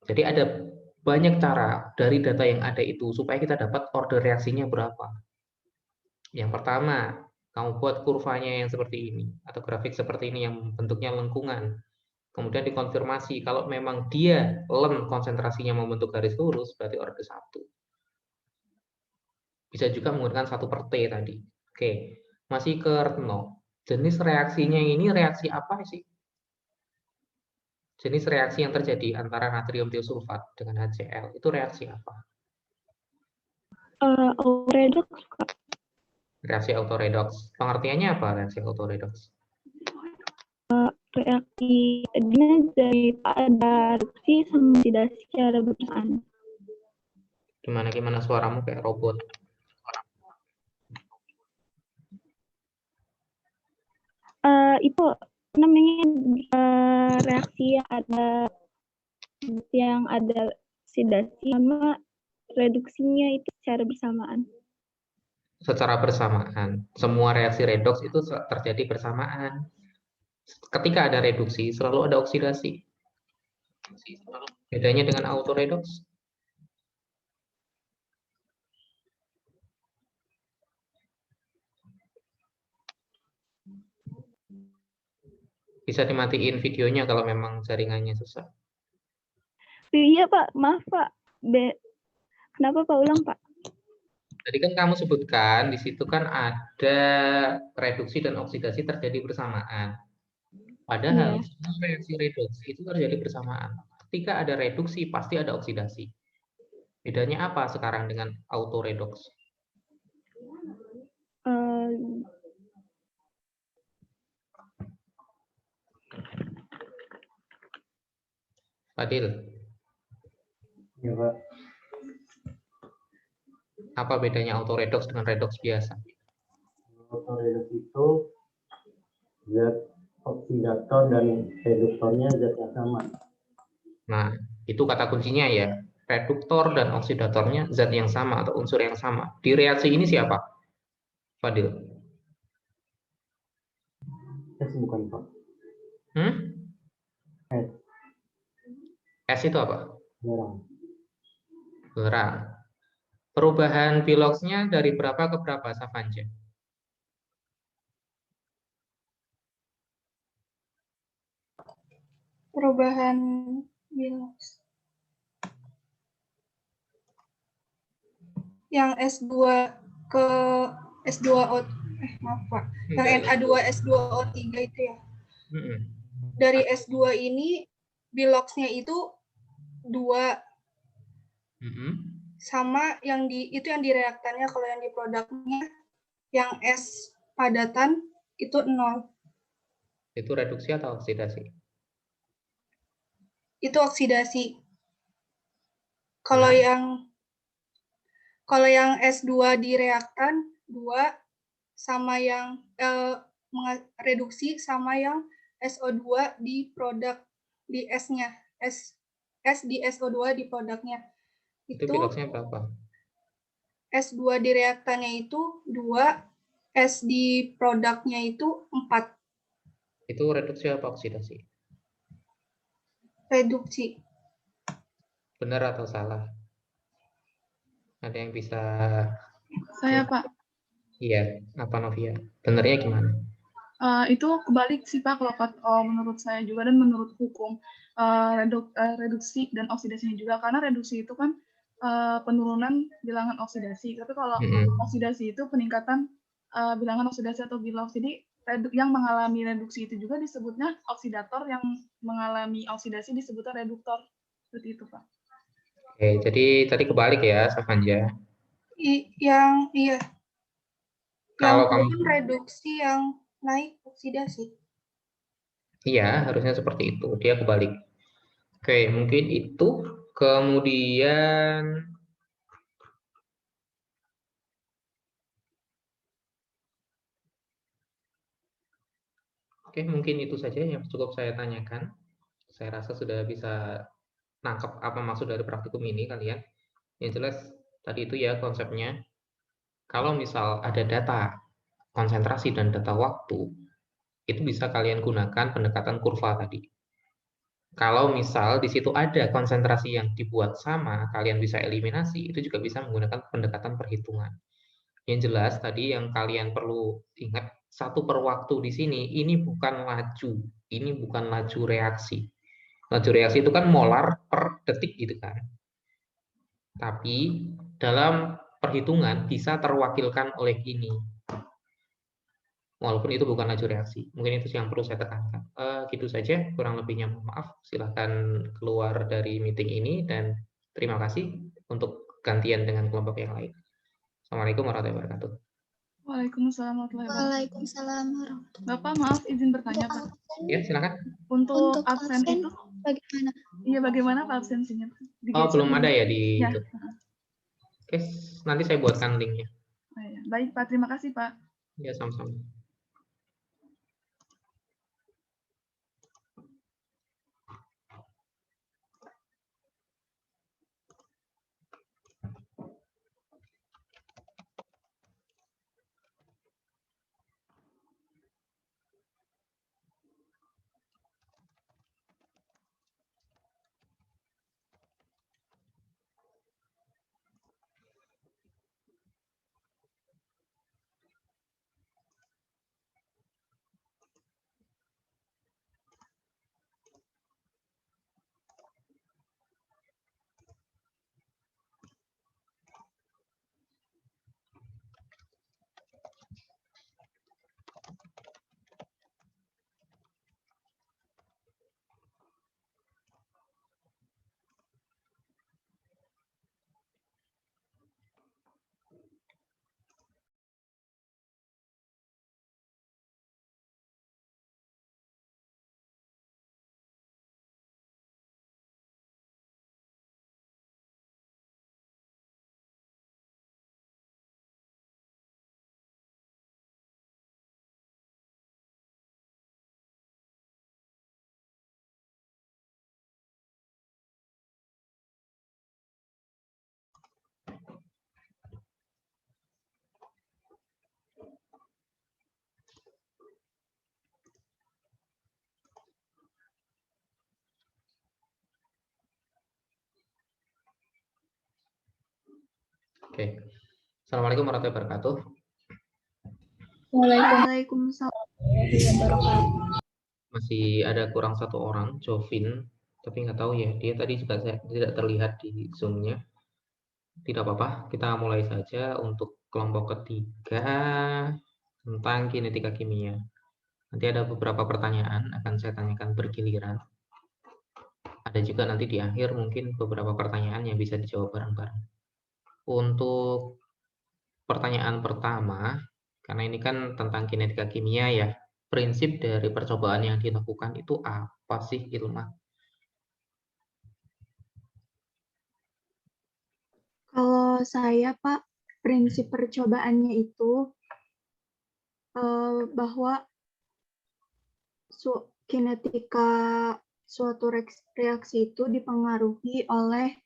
Jadi ada banyak cara dari data yang ada itu supaya kita dapat order reaksinya berapa. Yang pertama, kamu buat kurvanya yang seperti ini, atau grafik seperti ini yang bentuknya lengkungan. Kemudian dikonfirmasi, kalau memang dia len konsentrasinya membentuk garis lurus, berarti order 1. Bisa juga menggunakan 1/T tadi. Oke, masih ke Retno. Jenis reaksinya ini reaksi apa sih? Jenis reaksi yang terjadi antara natrium tiosulfat dengan HCl, itu reaksi apa? Redox. Reaksi autoredox. Pengertiannya apa reaksi autoredox? Reaksi dari ada reaksi sama tidak secara bersamaan. Gimana suaramu kayak robot? Itu namanya reaksi yang ada oksidasi sama reduksinya itu secara bersamaan. Secara bersamaan. Semua reaksi redoks itu terjadi bersamaan. Ketika ada reduksi, selalu ada oksidasi. Bedanya dengan autoredox? Bisa dimatiin videonya kalau memang jaringannya susah. Iya Pak, maaf Pak. Kenapa Pak ulang Pak? Tadi kan kamu sebutkan di situ kan ada reduksi dan oksidasi terjadi bersamaan. Padahal semua reaksi redoks itu terjadi bersamaan. Ketika ada reduksi pasti ada oksidasi. Bedanya apa sekarang dengan autoredox? Fadil. Ya, Pak. Apa bedanya autoredox dengan redox biasa? Autoredox itu zat oksidator dan reduktornya zat yang sama. Nah, itu kata kuncinya ya. Reduktor dan oksidatornya zat yang sama atau unsur yang sama. Di reaksi ini siapa? Fadil. S bukan Pak. S. S itu apa? Gerang. Gerang. Perubahan Pilox-nya dari berapa ke berapa, Savanja? Perubahan Pilox. Yang S2 ke S2O, maaf Pak. Yang Na2S2O3 itu ya. Dari S2 ini Pilox-nya itu 2. Sama yang itu yang di reaktannya, kalau yang di produknya yang S padatan itu 0. Itu reduksi atau oksidasi? Itu oksidasi. Kalau yang S2 di reaktan 2 sama yang reduksi sama yang SO2 di produk di S-nya. S di SO2 di produknya. Itu Pilox-nya berapa? S2 di reaktannya itu 2, S di produknya itu 4. Itu reduksi apa oksidasi? Reduksi. Benar atau salah? Ada yang bisa? Saya Pak. Iya, apa Novia? Benernya gimana? Itu kebalik sih Pak, kalau menurut saya juga dan menurut hukum reduksi dan oksidasinya juga, karena reduksi itu kan penurunan bilangan oksidasi, tapi kalau oksidasi itu peningkatan bilangan oksidasi atau BILOX. Jadi yang mengalami reduksi itu juga disebutnya oksidator, yang mengalami oksidasi disebutnya reduktor. Seperti itu Pak. Oke, jadi tadi kebalik ya, Safanja. Iya. Kalau yang kamu reduksi, yang naik oksidasi. iya, harusnya seperti itu. Dia kebalik. Oke, mungkin itu. Kemudian oke, mungkin itu saja yang cukup saya tanyakan. Saya rasa sudah bisa nangkep apa maksud dari praktikum ini kalian. Yang jelas tadi itu ya konsepnya. Kalau misal ada data konsentrasi dan data waktu, itu bisa kalian gunakan pendekatan kurva tadi. Kalau misal di situ ada konsentrasi yang dibuat sama, kalian bisa eliminasi, itu juga bisa menggunakan pendekatan perhitungan. Yang jelas tadi yang kalian perlu ingat, satu per waktu di sini, ini bukan laju, ini bukan laju reaksi. Laju reaksi itu kan molar per detik gitu kan. Tapi dalam perhitungan bisa terwakilkan oleh ini. Walaupun itu bukan laju reaksi. Mungkin itu yang perlu saya tekankan. Gitu saja, kurang lebihnya mohon maaf. Silahkan keluar dari meeting ini dan terima kasih untuk gantian dengan kelompok yang lain. Assalamualaikum warahmatullahi wabarakatuh. Waalaikumsalam warahmatullahi wabarakatuh. Waalaikumsalam warahmatullahi Bapak, maaf izin bertanya Pak. Ya, silakan. Untuk absen absen itu bagaimana? Iya, bagaimana Pak absensinya? Oh, belum ada ya di Ya. itu. Oke, nanti saya buatkan linknya. Baik Pak, terima kasih Pak. Ya, sama-sama. Oke. Assalamualaikum warahmatullahi wabarakatuh. Waalaikumsalam. Masih ada kurang satu orang, Jovin, tapi nggak tahu ya, dia tadi juga tidak terlihat di Zoom-nya. Tidak apa-apa, kita mulai saja untuk kelompok ketiga tentang kinetika kimia. Nanti ada beberapa pertanyaan akan saya tanyakan bergiliran. Ada juga nanti di akhir mungkin beberapa pertanyaan yang bisa dijawab bareng-bareng. Untuk pertanyaan pertama, karena ini kan tentang kinetika kimia ya, prinsip dari percobaan yang dilakukan itu apa sih, Ilma? Kalau saya, Pak, prinsip percobaannya itu bahwa kinetika suatu reaksi itu dipengaruhi oleh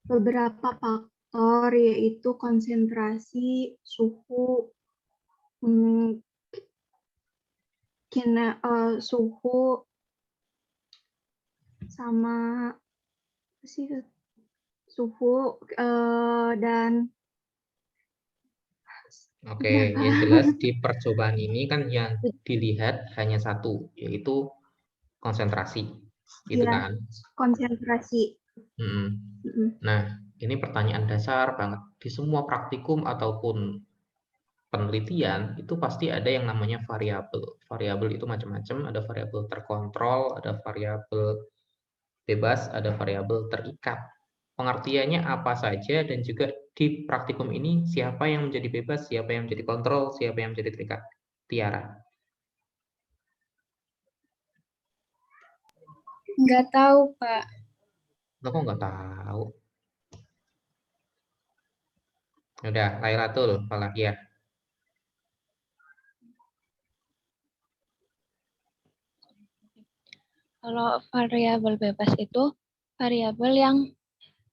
beberapa faktor, yaitu konsentrasi, suhu, suhu, sama suhu dan Oke, yang jelas di percobaan ini kan yang dilihat hanya satu, yaitu konsentrasi, gitu Ya, kan? konsentrasi. Mm-mm. Nah, ini pertanyaan dasar banget. Di semua praktikum ataupun penelitian itu pasti ada yang namanya variabel. Variabel itu macam-macam, ada variabel terkontrol, ada variabel bebas, ada variabel terikat. Pengertiannya apa saja dan juga di praktikum ini siapa yang menjadi bebas, siapa yang menjadi kontrol, siapa yang menjadi terikat. Tiara. Nggak tahu, Pak. Lo kok nggak tahu? Udah, Lailatul, Falahiyah. Kalau variabel bebas itu variabel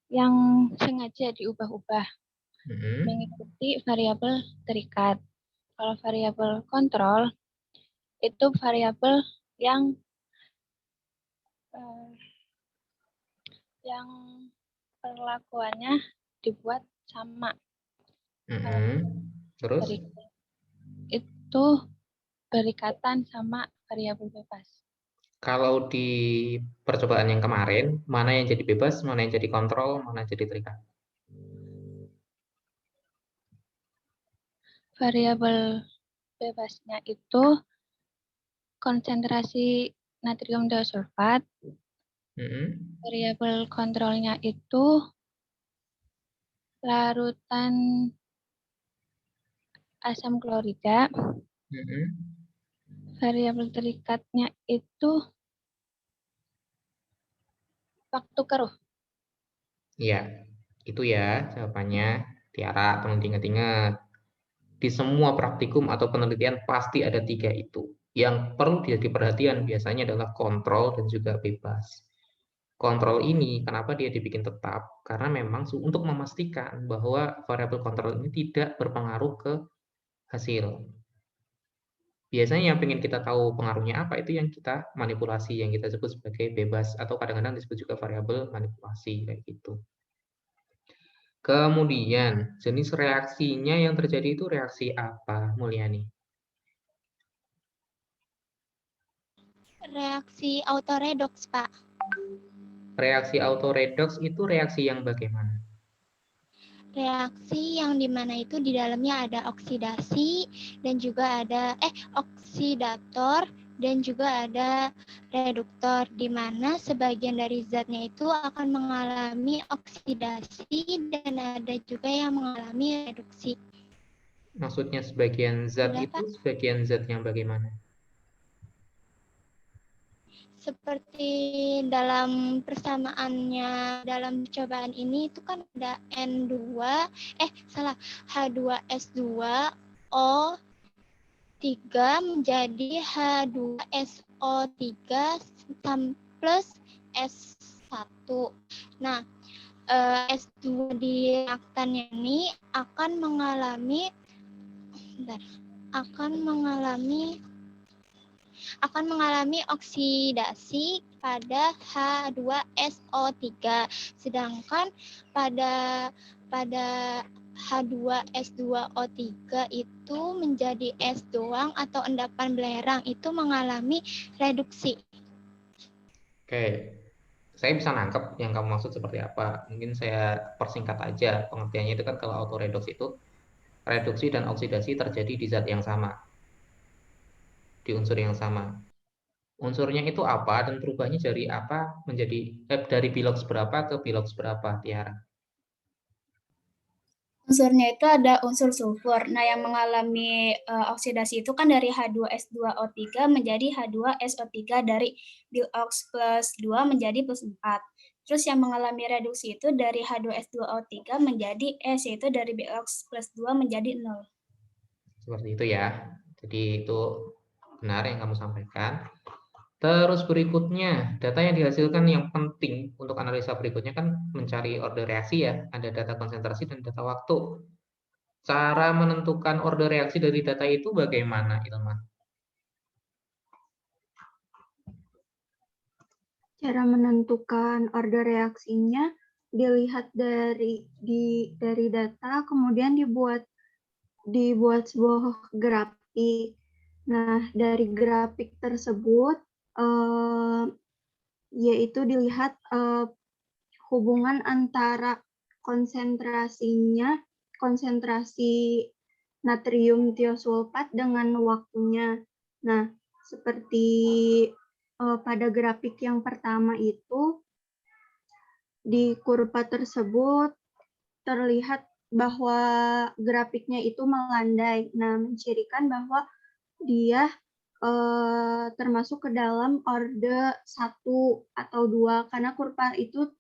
yang sengaja diubah-ubah mengikuti variabel terikat. Kalau variabel kontrol itu variabel yang perlakuannya dibuat sama. Terus? Itu berikatan sama variabel bebas. Kalau di percobaan yang kemarin, mana yang jadi bebas, mana yang jadi kontrol, mana yang jadi terikat? Variabel bebasnya itu konsentrasi natrium diosulfat. Variabel kontrolnya itu larutan asam klorida. Variabel terikatnya itu waktu keruh. Iya, itu ya jawabannya. Tiara, teman ingat-ingat. Di semua praktikum atau penelitian pasti ada 3 itu. Yang perlu jadi perhatian biasanya adalah kontrol dan juga bebas. Kontrol ini kenapa dia dibikin tetap? Karena memang untuk memastikan bahwa variabel kontrol ini tidak berpengaruh ke hasil. Biasanya yang pengen kita tahu pengaruhnya apa itu yang kita manipulasi, yang kita sebut sebagai bebas atau kadang-kadang disebut juga variabel manipulasi kayak gitu. Kemudian jenis reaksinya yang terjadi itu reaksi apa, Mulyani? Reaksi autoredoks, Pak. Reaksi autoredoks itu reaksi yang bagaimana? Reaksi yang dimana itu di dalamnya ada oksidasi dan juga ada oksidator dan juga ada reduktor, di mana sebagian dari zatnya itu akan mengalami oksidasi dan ada juga yang mengalami reduksi. Maksudnya sebagian zat itu sebagian zat yang bagaimana? Seperti dalam persamaannya dalam percobaan ini itu kan ada H2S2O3 menjadi H2SO3 plus S1. Nah, S2 di reaktannya ini akan mengalami oksidasi pada H2SO3, sedangkan pada H2S2O3 itu menjadi S doang atau endapan belerang, itu mengalami reduksi. Oke, saya bisa nangkep yang kamu maksud seperti apa. Mungkin saya persingkat aja pengertiannya itu kan kalau autoredoks itu reduksi dan oksidasi terjadi di zat yang sama, di unsur yang sama. Unsurnya itu apa dan perubahannya dari apa menjadi dari biloks berapa ke biloks berapa, Tiara? Unsurnya itu ada unsur sulfur. Nah, yang mengalami oksidasi itu kan dari H2S2O3 menjadi H2SO3 dari biloks plus 2 menjadi plus 4. Terus yang mengalami reduksi itu dari H2S2O3 menjadi S, yaitu dari biloks plus 2 menjadi 0. Seperti itu ya. Jadi itu benar yang kamu sampaikan. Terus berikutnya, data yang dihasilkan yang penting untuk analisa berikutnya kan mencari order reaksi ya. Ada data konsentrasi dan data waktu. Cara menentukan order reaksi dari data itu bagaimana, Ilma? Cara menentukan order reaksinya dilihat dari data, kemudian dibuat sebuah grafik. Nah, dari grafik tersebut yaitu dilihat hubungan antara konsentrasi natrium tiosulfat dengan waktunya. Nah, seperti pada grafik yang pertama itu, di kurva tersebut terlihat bahwa grafiknya itu melandai. Nah, mencirikan bahwa dia termasuk ke dalam orde 1 atau 2 karena kurva itu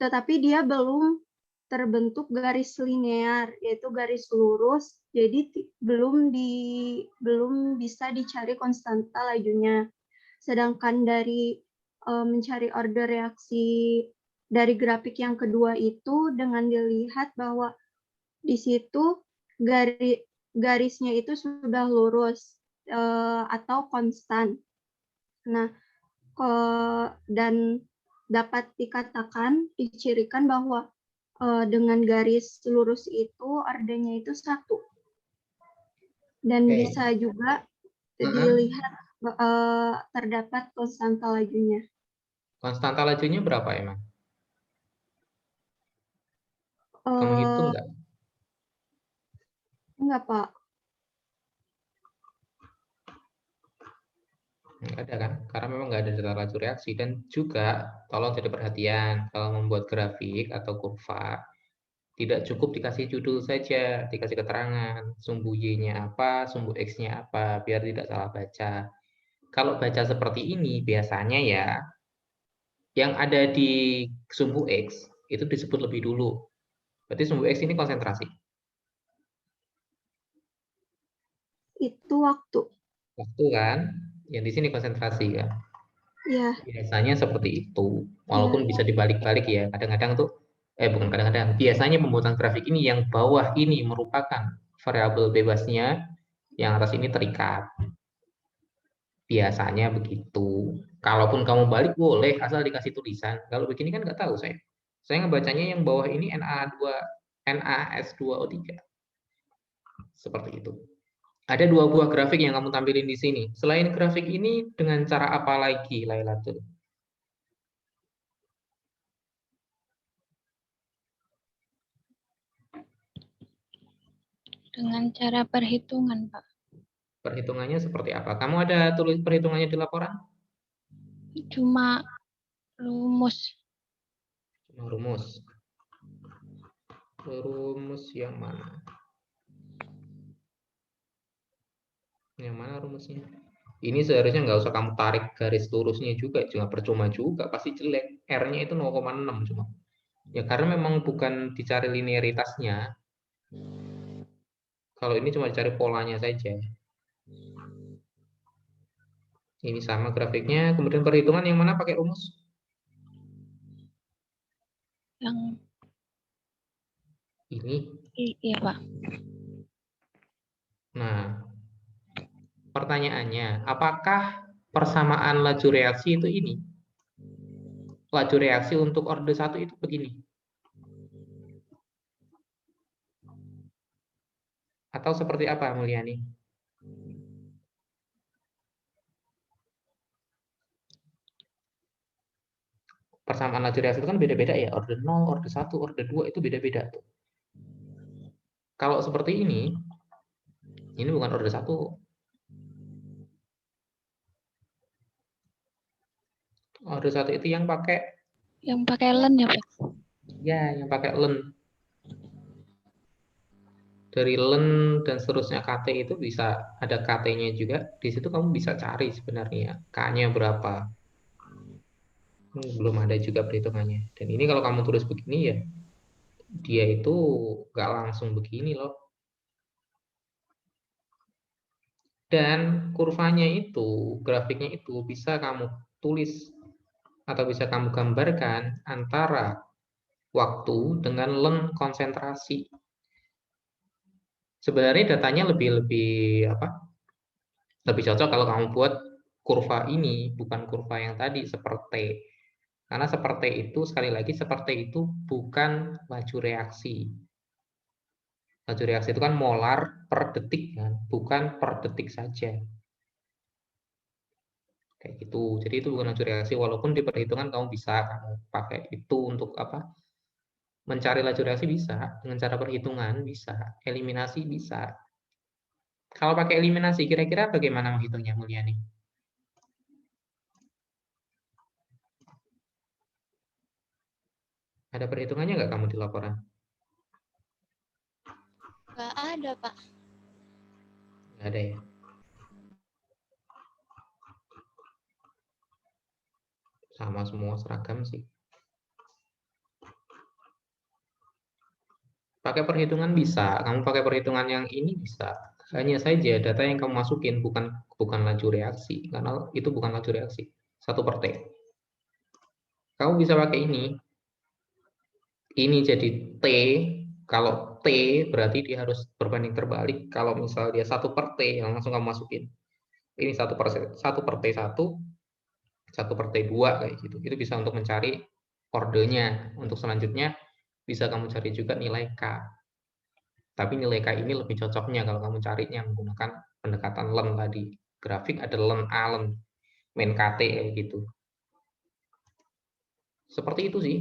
tetapi dia belum terbentuk garis linear, yaitu garis lurus, jadi belum bisa dicari konstanta lajunya. Sedangkan dari mencari order reaksi dari grafik yang kedua itu dengan dilihat bahwa di situ garisnya itu sudah lurus atau konstan. Nah, dan dapat dicirikan bahwa dengan garis lurus itu ordenya itu 1. Dan bisa juga dilihat terdapat konstanta lajunya. Konstanta lajunya berapa emang? Kamu hitung nggak? Enggak, Pak. Nggak ada kan? Karena memang nggak ada data laju reaksi. Dan juga tolong jadi perhatian kalau membuat grafik atau kurva, tidak cukup dikasih judul saja, dikasih keterangan, sumbu Y-nya apa, sumbu X-nya apa, biar tidak salah baca. Kalau baca seperti ini, biasanya ya, yang ada di sumbu X itu disebut lebih dulu. Berarti sumbu X ini konsentrasi. Itu waktu. Waktu kan? Yang di sini konsentrasi kan? Iya. Biasanya seperti itu. Walaupun bisa dibalik-balik ya. Kadang-kadang tuh, bukan kadang-kadang. Biasanya pembuatan grafik ini yang bawah ini merupakan variabel bebasnya, yang atas ini terikat. Biasanya begitu. Kalaupun kamu balik boleh, asal dikasih tulisan. Kalau begini kan nggak tahu saya. Saya ngebacanya yang bawah ini NaS2O3. Seperti itu. Ada 2 buah grafik yang kamu tampilin di sini. Selain grafik ini, dengan cara apa lagi, Lailatul? Dengan cara perhitungan, Pak. Perhitungannya seperti apa? Kamu ada tulis perhitungannya di laporan? Cuma rumus. Cuma rumus. Rumus yang mana? Yang mana rumusnya? Ini seharusnya nggak usah kamu tarik garis lurusnya juga, cuma percuma juga, pasti jelek. R-nya itu 0,6 cuma. Ya karena memang bukan dicari linearitasnya. Kalau ini cuma dicari polanya saja. Ini sama grafiknya, kemudian perhitungan yang mana pakai rumus? Yang ini? Iya, Pak. Nah, pertanyaannya, apakah persamaan laju reaksi itu ini? Laju reaksi untuk orde 1 itu begini. Atau seperti apa, Mulyani? Persamaan laju reaksi itu kan beda-beda ya. Orde 0, orde 1, orde 2 itu beda-beda. Kalau seperti ini bukan orde 1. Orde 1 itu yang pakai len ya, Pak? Ya, yang pakai len. Dari len dan seterusnya KT itu bisa ada KT-nya juga. Di situ kamu bisa cari sebenarnya K-nya berapa. Belum ada juga perhitungannya. Dan ini kalau kamu tulis begini ya, dia itu nggak langsung begini loh. Dan kurvanya itu, grafiknya itu bisa kamu tulis atau bisa kamu gambarkan antara waktu dengan len konsentrasi. Sebenarnya datanya lebih cocok kalau kamu buat kurva ini, bukan kurva yang tadi seperti. Karena seperti itu, sekali lagi, seperti itu bukan laju reaksi. Laju reaksi itu kan molar per detik kan, bukan per detik saja. Kayak gitu. Jadi itu bukan laju reaksi, walaupun di perhitungan kamu bisa kamu pakai itu untuk apa? Mencari laju reaksi bisa, dengan cara perhitungan bisa, eliminasi bisa. Kalau pakai eliminasi, kira-kira bagaimana menghitungnya, Mulyani? Ada perhitungannya nggak kamu di laporan? Nggak ada, Pak. Nggak ada ya? Sama semua, seragam sih. Pakai perhitungan bisa, kamu pakai perhitungan yang ini bisa. Hanya saja data yang kamu masukin bukan laju reaksi, karena itu bukan laju reaksi. 1/T. Kamu bisa pakai ini. Ini jadi T, kalau T berarti dia harus berbanding terbalik. Kalau misal dia 1/T, yang langsung kamu masukin. Ini 1/T1, 1/T2 kayak gitu. Itu bisa untuk mencari ordenya. Untuk selanjutnya bisa kamu cari juga nilai K. Tapi nilai K ini lebih cocoknya kalau kamu carinya menggunakan pendekatan LEN tadi. Grafik ada LEN A, LEN main KT kayak gitu. Seperti itu sih.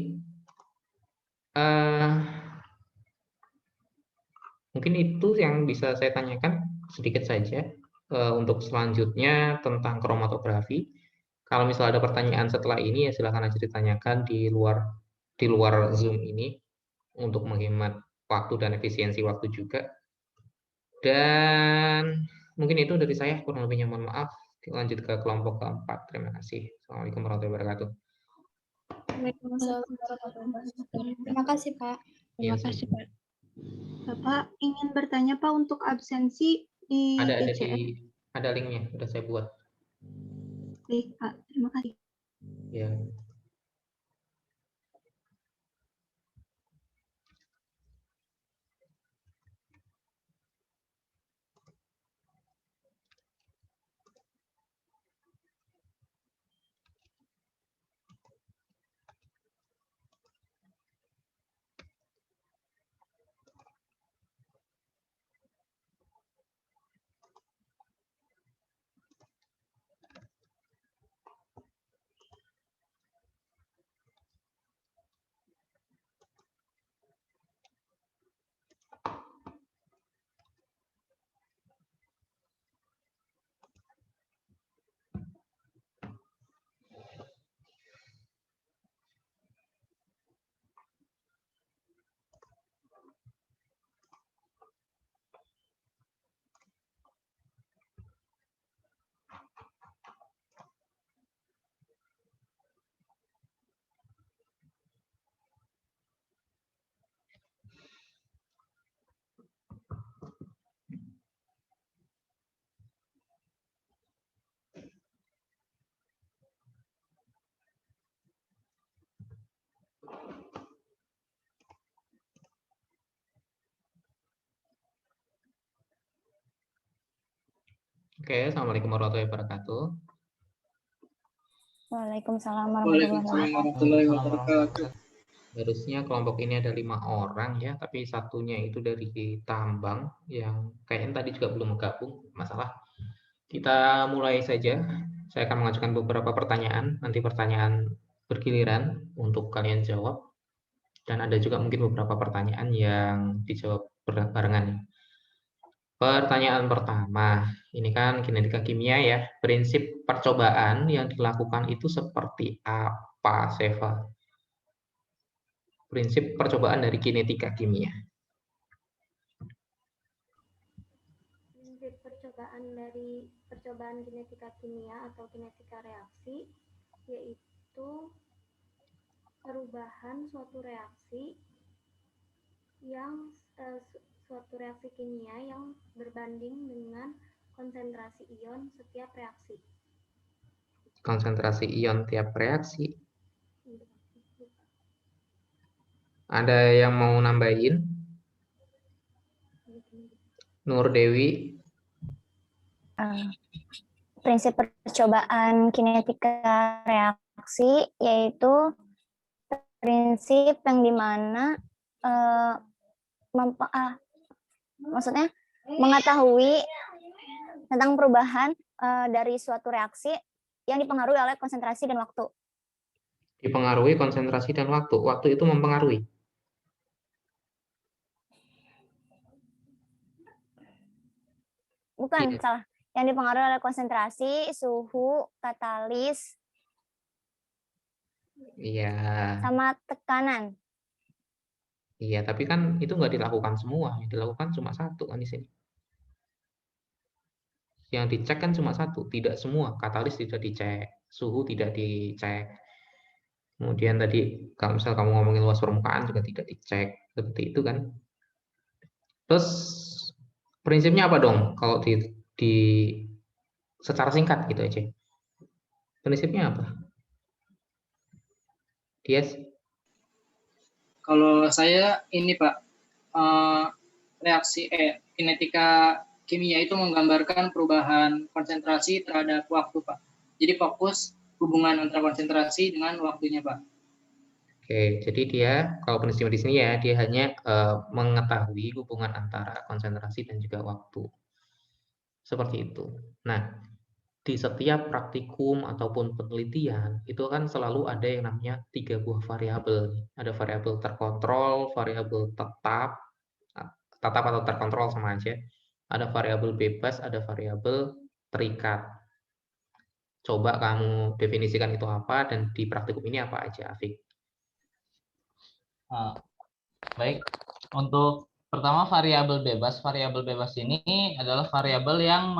Mungkin itu yang bisa saya tanyakan sedikit saja. Untuk selanjutnya tentang kromatografi. Kalau misalnya ada pertanyaan setelah ini ya silakan aja ditanyakan di luar Zoom ini untuk menghemat waktu dan efisiensi waktu juga. Dan mungkin itu dari saya, kurang lebihnya mohon maaf. Lanjut ke kelompok keempat. Terima kasih. Assalamualaikum warahmatullahi wabarakatuh. Terima kasih, Pak. Terima kasih, Pak. Bapak ingin bertanya, Pak, untuk absensi di ICS. Ada linknya, sudah saya buat. Baik, Pak. Terima kasih. Ya. Oke, assalamualaikum warahmatullahi wabarakatuh. Waalaikumsalam warahmatullahi wabarakatuh. Harusnya kelompok ini ada 5 orang ya, tapi satunya itu dari tambang yang kayaknya tadi juga belum bergabung. Masalah. Kita mulai saja. Saya akan mengajukan beberapa pertanyaan, nanti pertanyaan bergiliran untuk kalian jawab. Dan ada juga mungkin beberapa pertanyaan yang dijawab barengan. Pertanyaan pertama, ini kan kinetika kimia ya. Prinsip percobaan yang dilakukan itu seperti apa, Seva? Prinsip percobaan dari kinetika kimia. Prinsip percobaan dari percobaan kinetika kimia atau kinetika reaksi yaitu perubahan suatu reaksi kimia yang berbanding dengan konsentrasi ion setiap reaksi. Konsentrasi ion tiap reaksi. Ada yang mau nambahin? Nur Dewi. Prinsip percobaan kinetika reaksi yaitu prinsip yang dimana maksudnya mengetahui tentang perubahan dari suatu reaksi yang dipengaruhi oleh konsentrasi dan waktu. Dipengaruhi konsentrasi dan waktu. Waktu itu mempengaruhi. Bukan, salah. Yang dipengaruhi oleh konsentrasi, suhu, katalis, Iya. sama tekanan. Iya, tapi kan itu nggak dilakukan semua. Yang dilakukan cuma satu kan di sini. Yang dicek kan cuma satu, tidak semua. Katalis tidak dicek, suhu tidak dicek. Kemudian tadi kalau misal kamu ngomongin luas permukaan juga tidak dicek, seperti itu kan. Terus prinsipnya apa dong kalau di secara singkat gitu aja. Prinsipnya apa? Yes. Kalau saya ini Pak, reaksi kinetika kimia itu menggambarkan perubahan konsentrasi terhadap waktu Pak. Jadi fokus hubungan antara konsentrasi dengan waktunya Pak. Oke, jadi dia kalau prinsipnya di sini ya dia hanya mengetahui hubungan antara konsentrasi dan juga waktu. Seperti itu. Nah, di setiap praktikum ataupun penelitian itu kan selalu ada yang namanya 3 buah variabel. Ada variabel terkontrol, variabel tetap atau terkontrol sama aja. Ada variabel bebas, ada variabel terikat. Coba kamu definisikan itu apa dan di praktikum ini apa aja, Afik? Baik, untuk pertama variabel bebas. Variabel bebas ini adalah variabel yang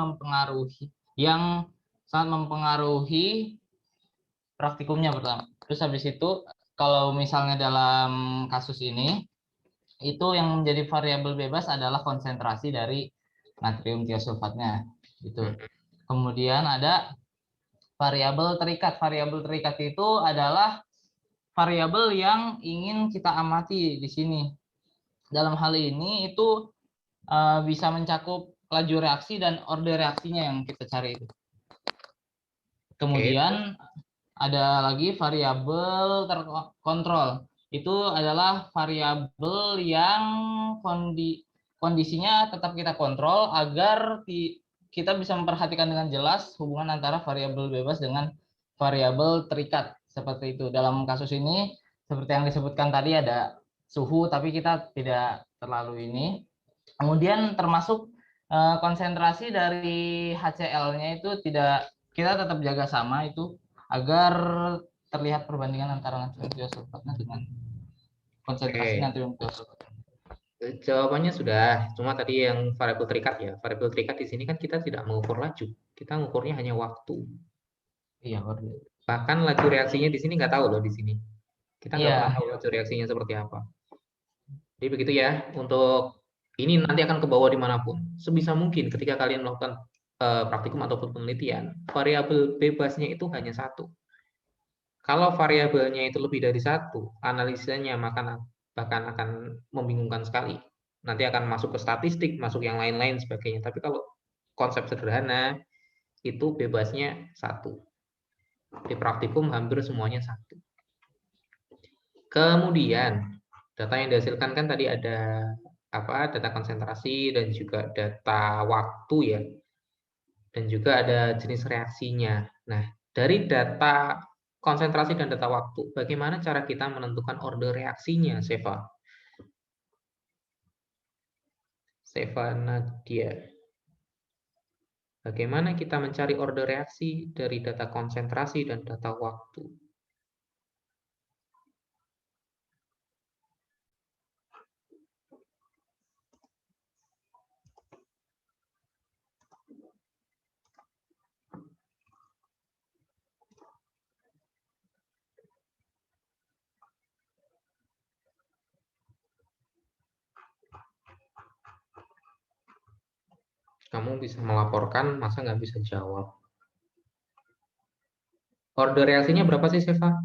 sangat mempengaruhi praktikumnya pertama. Terus habis itu kalau misalnya dalam kasus ini itu yang menjadi variabel bebas adalah konsentrasi dari natrium tiosulfatnya gitu. Kemudian ada variabel terikat. Variabel terikat itu adalah variabel yang ingin kita amati di sini. Dalam hal ini itu bisa mencakup laju reaksi dan order reaksinya yang kita cari itu. Kemudian ada lagi variabel terkontrol. Itu adalah variabel yang kondisinya tetap kita kontrol agar kita bisa memperhatikan dengan jelas hubungan antara variabel bebas dengan variabel terikat. Seperti itu. Dalam kasus ini, seperti yang disebutkan tadi ada suhu, tapi kita tidak terlalu ini. Kemudian termasuk konsentrasi dari HCl-nya itu kita tetap jaga sama itu agar terlihat perbandingan antara natrium tiosulfatnya dengan konsentrasi natrium tiosulfat. Jawabannya sudah, cuma tadi yang variabel terikat ya. Variabel terikat di sini kan kita tidak mengukur laju, kita mengukurnya hanya waktu. Iya, bahkan laju reaksinya di sini nggak tahu loh di sini. Kita nggak pernah tahu laju reaksinya seperti apa. Jadi begitu ya, untuk ini nanti akan ke bawah dimanapun. Sebisa mungkin ketika kalian melakukan praktikum ataupun penelitian, variabel bebasnya itu hanya satu. Kalau variabelnya itu lebih dari satu, analisanya bahkan akan membingungkan sekali. Nanti akan masuk ke statistik, masuk yang lain-lain sebagainya. Tapi kalau konsep sederhana, itu bebasnya satu. Di praktikum hampir semuanya satu. Kemudian, data yang dihasilkan kan tadi ada data konsentrasi dan juga data waktu ya. Dan juga ada jenis reaksinya. Nah, dari data konsentrasi dan data waktu, bagaimana cara kita menentukan order reaksinya, Seva? Seva Nadia. Bagaimana kita mencari order reaksi dari data konsentrasi dan data waktu? Kamu bisa melaporkan, masa nggak bisa jawab? Order reaksinya berapa sih, Seva?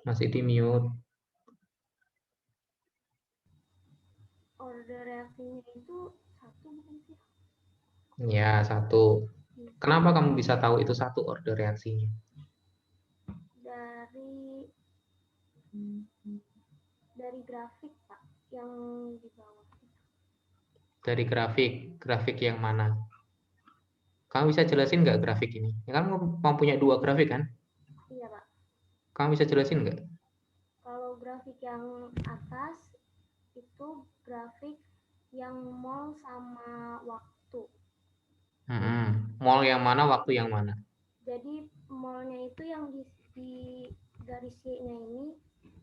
Masih di mute. Order reaksinya itu satu bukan sih? Ya, satu. Kenapa kamu bisa tahu itu satu order reaksinya? Dari Dari grafik, Pak, yang di bawah. Dari grafik yang mana? Kamu bisa jelasin nggak grafik ini? Ya, kamu mempunyai 2 grafik kan? Iya, Pak. Kamu bisa jelasin nggak? Kalau grafik yang atas itu grafik yang mall sama waktu. Mall yang mana, waktu yang mana? Jadi mallnya itu yang di garis Y-nya ini,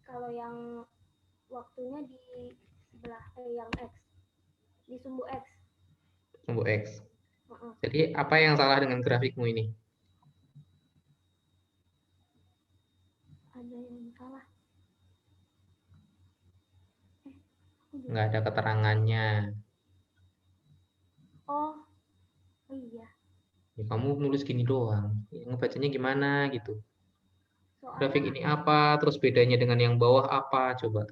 kalau yang waktunya di sebelah yang X, di sumbu X. Sumbu X. Jadi apa yang salah dengan grafikmu ini? Ada yang salah. Nggak ada keterangannya. Oh iya. Ya, kamu nulis gini doang. Ngebacanya gimana gitu. Grafik ini apa, terus bedanya dengan yang bawah apa, coba.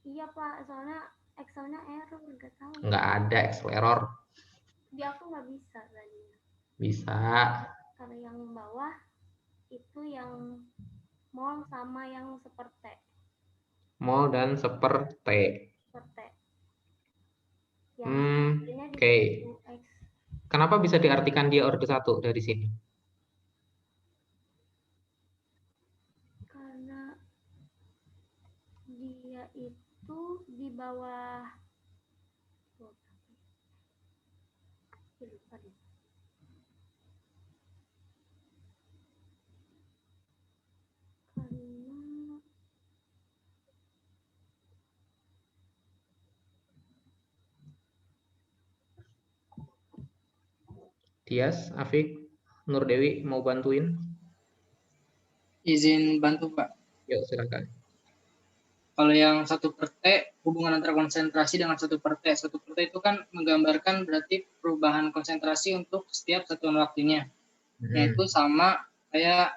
Iya, Pak, soalnya Excel-nya error, nggak tahu. Nggak ada Excel error. Di aku nggak bisa tadi. Bisa. Kalau yang bawah itu yang mall sama yang seperti. Mall dan seperti. Oke. Kenapa bisa diartikan dia orde 1 dari sini? Karena dia itu di bawah. Tias, Afik, Nur Dewi mau bantuin? Izin bantu, Pak. Yuk, silakan. Kalau yang 1/T, hubungan antara konsentrasi dengan 1/T. 1/T itu kan menggambarkan berarti perubahan konsentrasi untuk setiap satuan waktunya. Yaitu sama kayak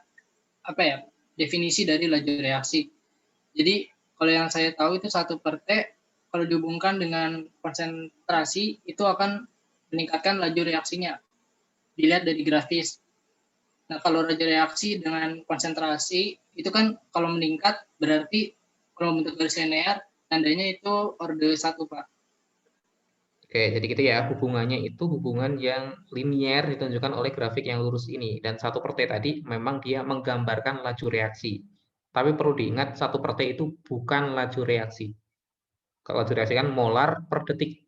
apa ya, definisi dari laju reaksi. Jadi kalau yang saya tahu itu 1/T, kalau dihubungkan dengan konsentrasi itu akan meningkatkan laju reaksinya. Dilihat dari grafis. Nah, kalau laju reaksi dengan konsentrasi itu kan kalau meningkat berarti kalau bentuk garis linear tandanya itu orde 1, Pak. Oke, jadi gitu ya, hubungannya itu hubungan yang linier ditunjukkan oleh grafik yang lurus ini. Dan 1/T tadi memang dia menggambarkan laju reaksi. Tapi perlu diingat 1/T itu bukan laju reaksi. Kalau laju reaksi kan molar per detik.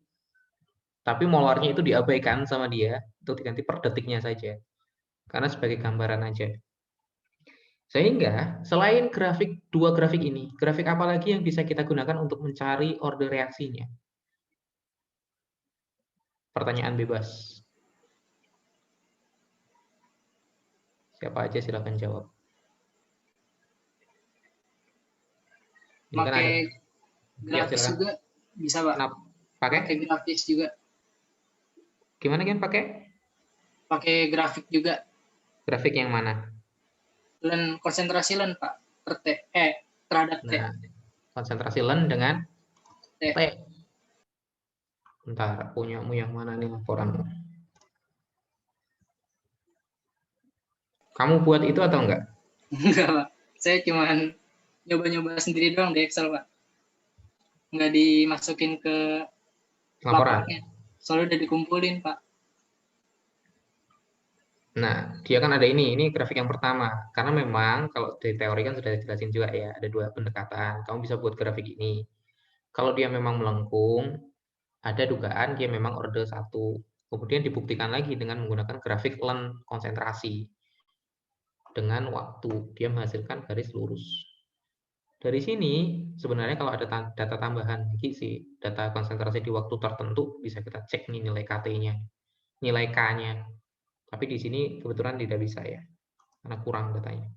Tapi molarnya itu diabaikan sama dia, itu diganti per detiknya saja. Karena sebagai gambaran aja. Sehingga selain grafik 2 grafik ini, grafik apa lagi yang bisa kita gunakan untuk mencari orde reaksinya? Pertanyaan bebas. Siapa aja silakan jawab. Pakai grafis juga bisa, Pak. Kenapa? Pakai grafis juga. Gimana kan pakai? Pakai grafik juga. Grafik yang mana? Len konsentrasi len, Pak. Terhadap T. Nah, konsentrasi len dengan T. Bentar, punyamu yang mana nih laporanmu? Kamu buat itu atau enggak? Enggak, Pak. Saya cuma nyoba-nyoba sendiri doang di Excel, Pak. Enggak dimasukin ke laporan. Soalnya udah dikumpulin, Pak. Nah, dia kan ada ini grafik yang pertama. Karena memang kalau di teori kan sudah dijelasin juga ya, ada 2 pendekatan. Kamu bisa buat grafik ini. Kalau dia memang melengkung, ada dugaan dia memang orde 1. Kemudian dibuktikan lagi dengan menggunakan grafik len konsentrasi. Dengan waktu, dia menghasilkan garis lurus. Dari sini, sebenarnya kalau ada data tambahan lagi sih, data konsentrasi di waktu tertentu, bisa kita cek nih nilai KT-nya, nilai K-nya. Tapi di sini kebetulan tidak bisa ya, karena kurang datanya.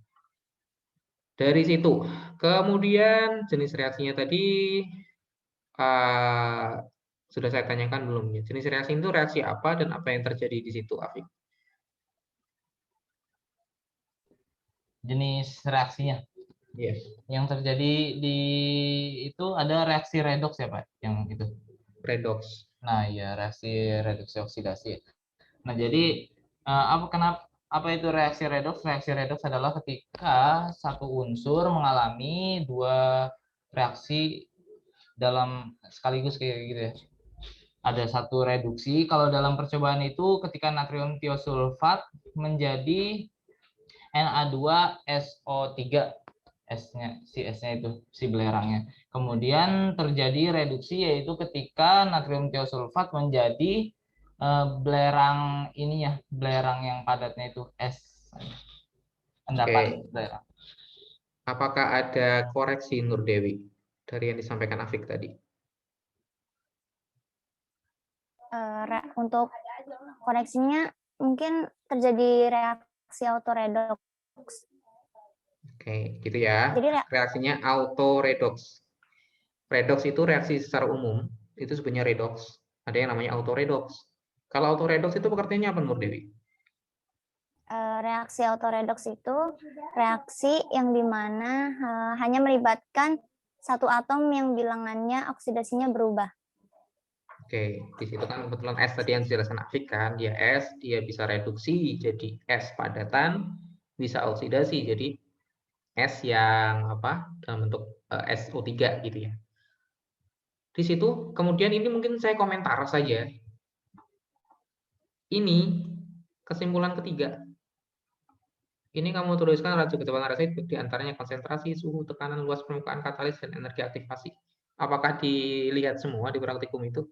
Dari situ, kemudian jenis reaksinya tadi sudah saya tanyakan belum ya? Jenis reaksi itu reaksi apa dan apa yang terjadi di situ, Afik? Jenis reaksinya. Yes. Yang terjadi di itu ada reaksi redoks ya, Pak? Yang itu. Redoks. Nah, ya reaksi reduksi oksidasi. Nah, jadi kenapa Apa itu reaksi redoks? Reaksi redoks adalah ketika satu unsur mengalami dua reaksi dalam sekaligus kayak gitu ya. Ada satu reduksi. Kalau dalam percobaan itu ketika natrium tiosulfat menjadi Na2SO3, S-nya, si S-nya itu, si belerangnya. Kemudian terjadi reduksi yaitu ketika natrium tiosulfat menjadi belerang ini ya, belerang yang padatnya itu S. Endapan belerang. Apakah ada koreksi Nur Dewi dari yang disampaikan Afik tadi? Untuk koreksinya mungkin terjadi reaksi autoredoks. Oke, gitu ya. Jadi reaksinya autoredoks. Redoks itu reaksi secara umum, itu sebenarnya redoks. Ada yang namanya autoredoks. Kalau autoredoks itu pengertiannya apa, Nur Dewi? Reaksi autoredoks itu reaksi yang dimana hanya melibatkan satu atom yang bilangannya oksidasinya berubah. Oke, di situ kan kebetulan S tadi yang dijelaskan Afik kan, dia S, dia bisa reduksi jadi S padatan, bisa oksidasi jadi S yang apa dalam bentuk SO3 gitu ya. Di situ kemudian ini mungkin saya komentar saja. Ini kesimpulan ketiga. Ini kamu tuliskan raju kecepatan reaksi di antaranya konsentrasi, suhu, tekanan, luas permukaan katalis, dan energi aktivasi. Apakah dilihat semua di praktikum itu?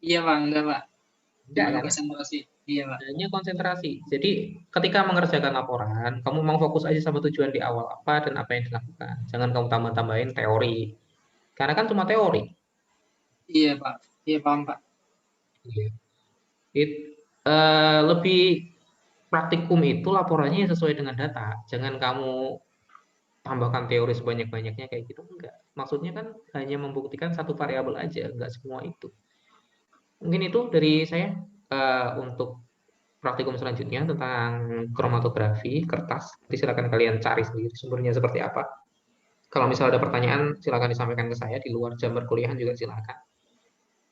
Iya Pak, enggak Pak. Enggak kan? Konsentrasi. Iya Pak. Hanya konsentrasi. Jadi ketika mengerjakan laporan, kamu mau fokus aja sama tujuan di awal apa dan apa yang dilakukan. Jangan kamu tambah-tambahin teori. Karena kan cuma teori. Iya Pak. Iya paham Pak. Iya. Lebih praktikum itu laporannya sesuai dengan data. Jangan kamu tambahkan teori sebanyak-banyaknya kayak gitu. Enggak. Maksudnya kan hanya membuktikan satu variabel aja, enggak semua itu. Mungkin itu dari saya untuk praktikum selanjutnya tentang kromatografi kertas. Nanti silakan kalian cari sendiri sumbernya seperti apa. Kalau misalnya ada pertanyaan, silakan disampaikan ke saya di luar jam perkuliahan juga silakan.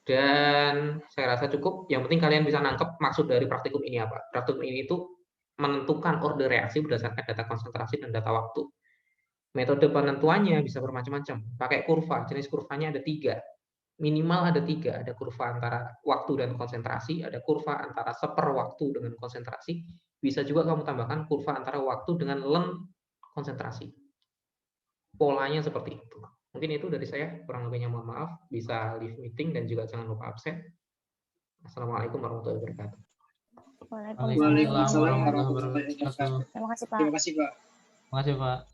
Dan saya rasa cukup. Yang penting kalian bisa nangkep maksud dari praktikum ini apa. Praktikum ini itu menentukan order reaksi berdasarkan data konsentrasi dan data waktu. Metode penentuannya bisa bermacam-macam. Pakai kurva, jenis kurvanya ada 3. Minimal ada 3. Ada kurva antara waktu dan konsentrasi, ada kurva antara seperwaktu dengan konsentrasi. Bisa juga kamu tambahkan kurva antara waktu dengan length konsentrasi. Polanya seperti itu. Mungkin itu dari saya, kurang lebihnya mohon maaf. Bisa leave meeting dan juga jangan lupa absen. Assalamualaikum warahmatullahi wabarakatuh. Waalaikumsalam warahmatullahi wabarakatuh. Terima kasih Pak. Terima kasih Pak. Terima kasih Pak.